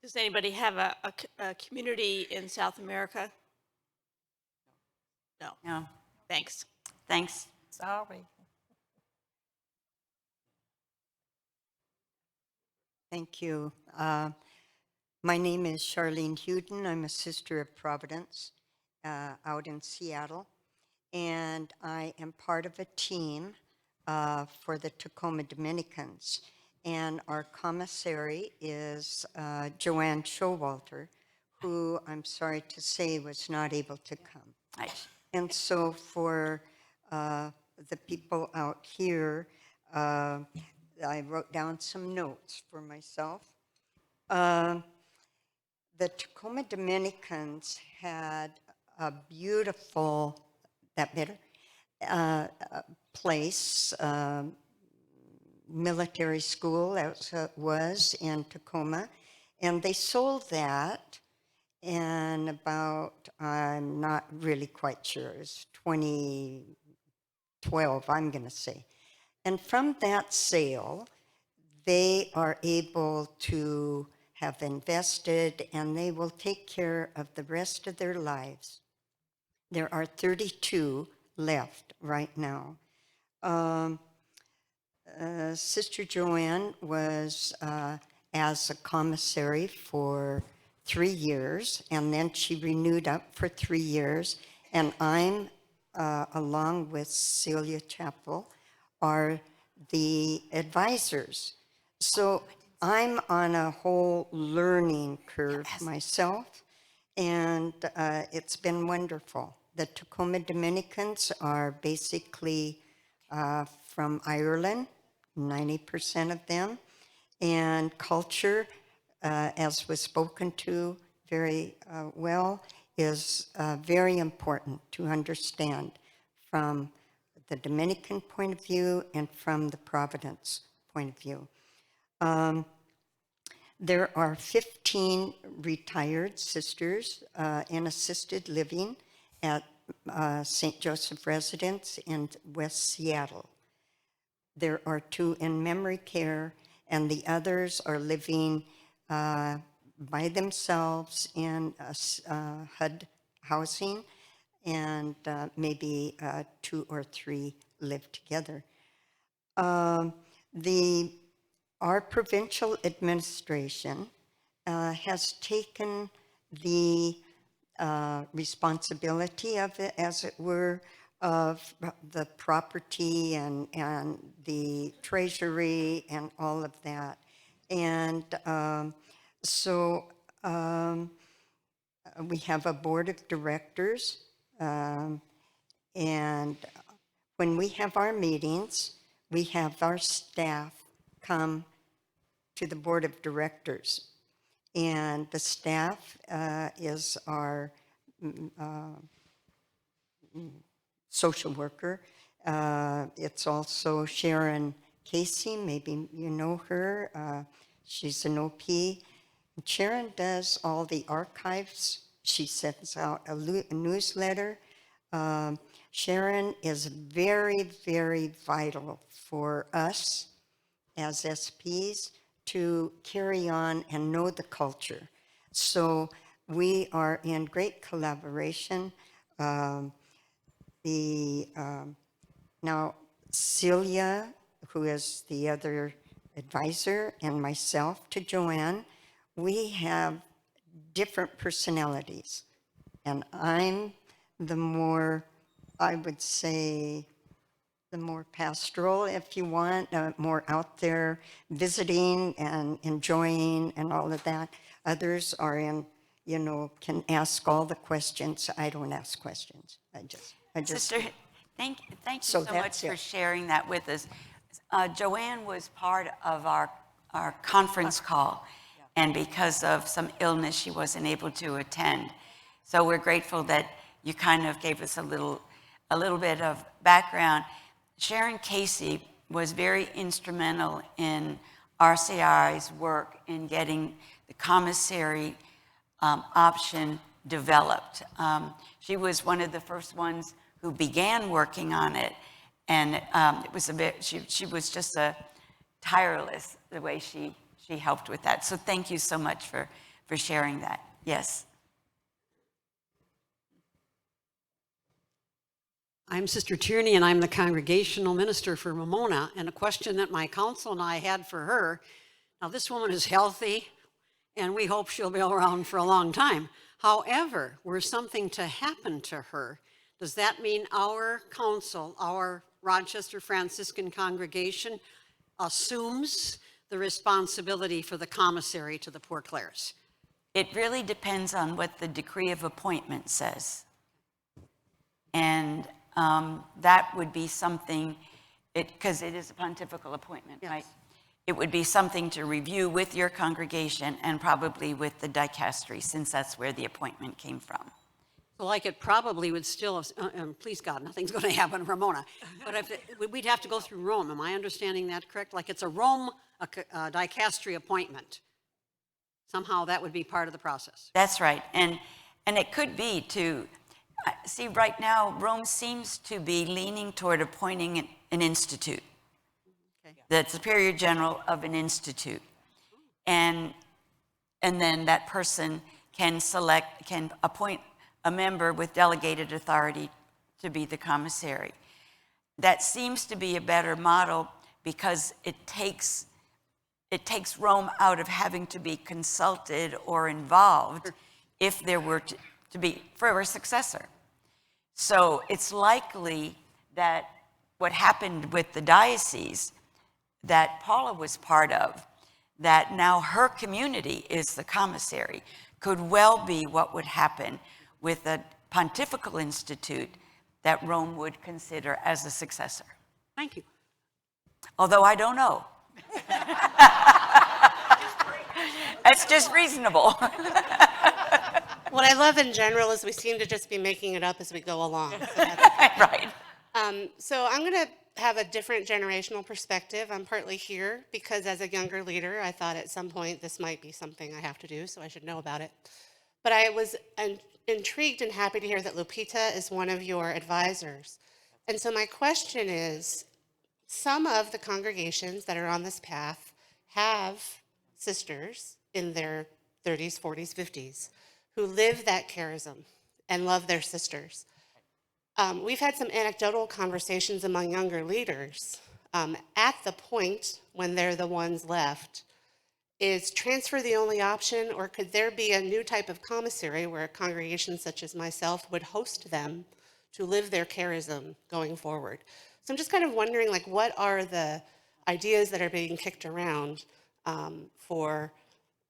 Does anybody have a community in South America? No. No, Thanks. thanks. Sorry. Thank you. My name is Charlene Huden. I'm a Sister of Providence out in Seattle, and I am part of a team for the Tacoma Dominicans. And our commissary is Joanne Showalter, who I'm sorry to say was not able to come. Nice. And so for the people out here, I wrote down some notes for myself. The Tacoma Dominicans had a beautiful, place, military school, as it was in Tacoma, and they sold that in about, I'm not really quite sure, it was 2012, I'm going to say. And from that sale, they are able to have invested, and they will take care of the rest of their lives. There are 32 left right now. Sister Joanne was as a commissary for 3 years, and then she renewed up for 3 years. And I'm, along with Celia Chappell, are the advisors. So I'm on a whole learning curve myself, and it's been wonderful. The Tacoma Dominicans are basically from Ireland, 90% of them, and culture, as was spoken to very well, is very important to understand from the Dominican point of view and from the Providence point of view. There are 15 retired sisters in assisted living at St. Joseph Residence in West Seattle. There are 2 in memory care, and the others are living by themselves in HUD housing, and maybe 2 or 3 live together. Our provincial administration has taken the responsibility of it, as it were, of the property and the treasury and all of that. And so we have a board of directors, and when we have our meetings, we have our staff come to the board of directors. And the staff is our social worker. It's also Sharon Casey, maybe you know her. She's an OP. Sharon does all the archives. She sends out a newsletter. Sharon is very, very vital for us as SPs to carry on and know the culture. So we are in great collaboration. Now Celia, who is the other advisor, and myself to Joanne, we have different personalities. And I'm the more, I would say, the more pastoral, if you want, more out there visiting and enjoying and all of that. Others are in, can ask all the questions. I don't ask questions. I just. Sister, thank you so much that's for it. sharing that with us. Joanne was part of our conference call, and because of some illness, she wasn't able to attend. So we're grateful that you kind of gave us a little bit of background. Sharon Casey was very instrumental in RCRI's work in getting the commissary option developed. She was one of the first ones who began working on it, and it was she was just tireless the way she helped with that. So thank you so much for sharing that. Yes. I'm Sister Tierney, and I'm the congregational minister for Ramona. And a question that my council and I had for her, now this woman is healthy, and we hope she'll be around for a long time. However, were something to happen to her, does that mean our council, our Rochester Franciscan congregation, assumes the responsibility for the commissary to the Poor Clares? It really depends on what the decree of appointment says. And that would be something, because it is a pontifical appointment, Yes. right? It would be something to review with your congregation and probably with the dicastery, since that's where the appointment came from. So like it probably would still, please God, nothing's going to happen to Ramona. But we'd have to go through Rome. Am I understanding that correct? Like it's a Rome dicastery appointment. Somehow that would be part of the process. That's right. And it could be to, see, right now, Rome seems to be leaning toward appointing an institute, the superior general of an institute. And then that person can appoint a member with delegated authority to be the commissary. That seems to be a better model because it takes Rome out of having to be consulted or involved if there were to be for a successor. So it's likely that what happened with the diocese that Paula was part of, that now her community is the commissary, could well be what would happen with a pontifical institute that Rome would consider as a successor. Thank you. Although I don't know. That's just reasonable. What I love in general is we seem to just be making it up as we go along. So that's Right. So I'm going to have a different generational perspective. I'm partly here because as a younger leader, I thought at some point this might be something I have to do, so I should know about it. But I was intrigued and happy to hear that Lupita is one of your advisors. And so my question is, some of the congregations that are on this path have sisters in their 30s, 40s, 50s who live that charism and love their sisters. We've had some anecdotal conversations among younger leaders at the point when they're the ones left. Is transfer the only option, or could there be a new type of commissary where a congregation such as myself would host them to live their charism going forward? So I'm just kind of wondering, like, what are the ideas that are being kicked around for,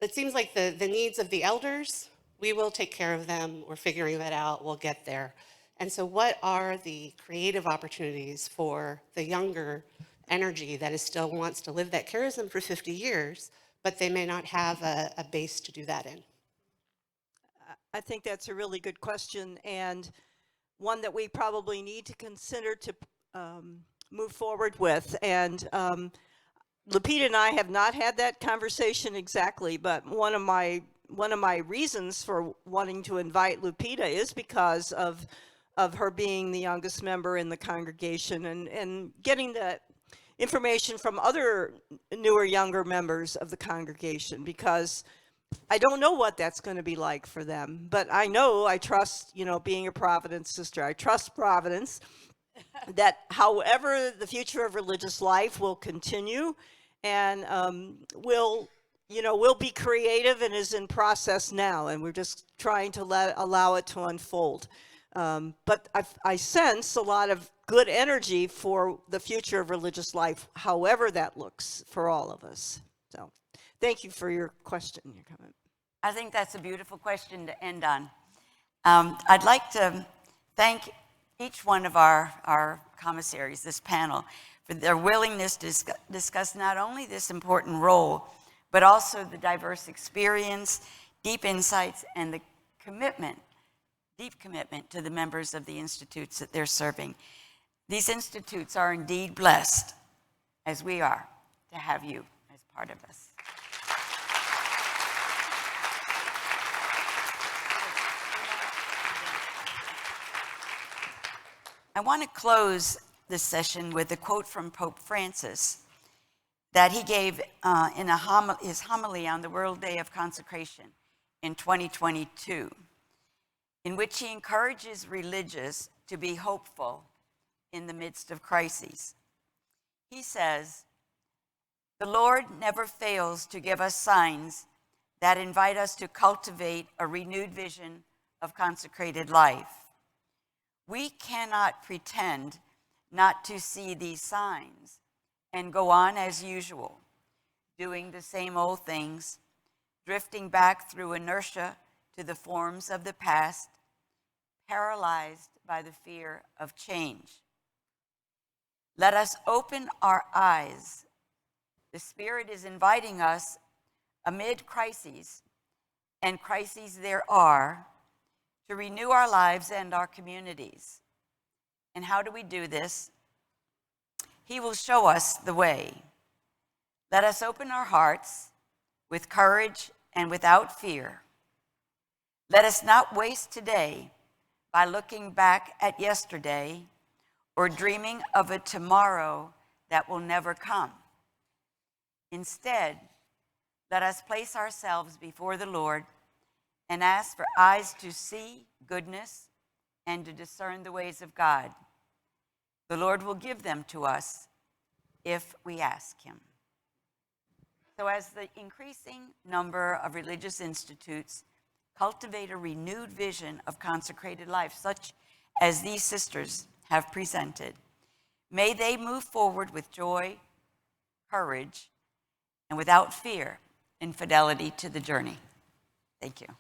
it seems like the needs of the elders, we will take care of them, we're figuring that out, we'll get there. And so what are the creative opportunities for the younger energy that is still wants to live that charism for 50 years, but they may not have a base to do that in? I think that's a really good question, and one that we probably need to consider to move forward with. And Lupita and I have not had that conversation exactly, but one of my reasons for wanting to invite Lupita is because of her being the youngest member in the congregation, and getting that information from other newer, younger members of the congregation, because I don't know what that's going to be like for them. But I trust, being a Providence sister, I trust Providence that however the future of religious life will continue, and will be creative, and is in process now, and we're just trying to allow it to unfold. But I sense a lot of good energy for the future of religious life, however that looks for all of us. So thank you for your question, your comment. I think that's a beautiful question to end on. I'd like to thank each one of our commissaries, this panel, for their willingness to discuss not only this important role, but also the diverse experience, deep insights, and the deep commitment to the members of the institutes that they're serving. These institutes are indeed blessed, as we are, to have you as part of us. I want to close this session with a quote from Pope Francis that he gave in his homily on the World Day of Consecration in 2022, in which he encourages religious to be hopeful in the midst of crises. He says, "The Lord never fails to give us signs that invite us to cultivate a renewed vision of consecrated life. We cannot pretend not to see these signs and go on as usual, doing the same old things, drifting back through inertia to the forms of the past, paralyzed by the fear of change. Let us open our eyes. The Spirit is inviting us amid crises, and crises there are, to renew our lives and our communities. And how do we do this? He will show us the way. Let us open our hearts with courage and without fear. Let us not waste today by looking back at yesterday or dreaming of a tomorrow that will never come. Instead, let us place ourselves before the Lord and ask for eyes to see goodness and to discern the ways of God. The Lord will give them to us if we ask him." So as the increasing number of religious institutes cultivate a renewed vision of consecrated life, such as these sisters have presented, may they move forward with joy, courage, and without fear in fidelity to the journey. Thank you.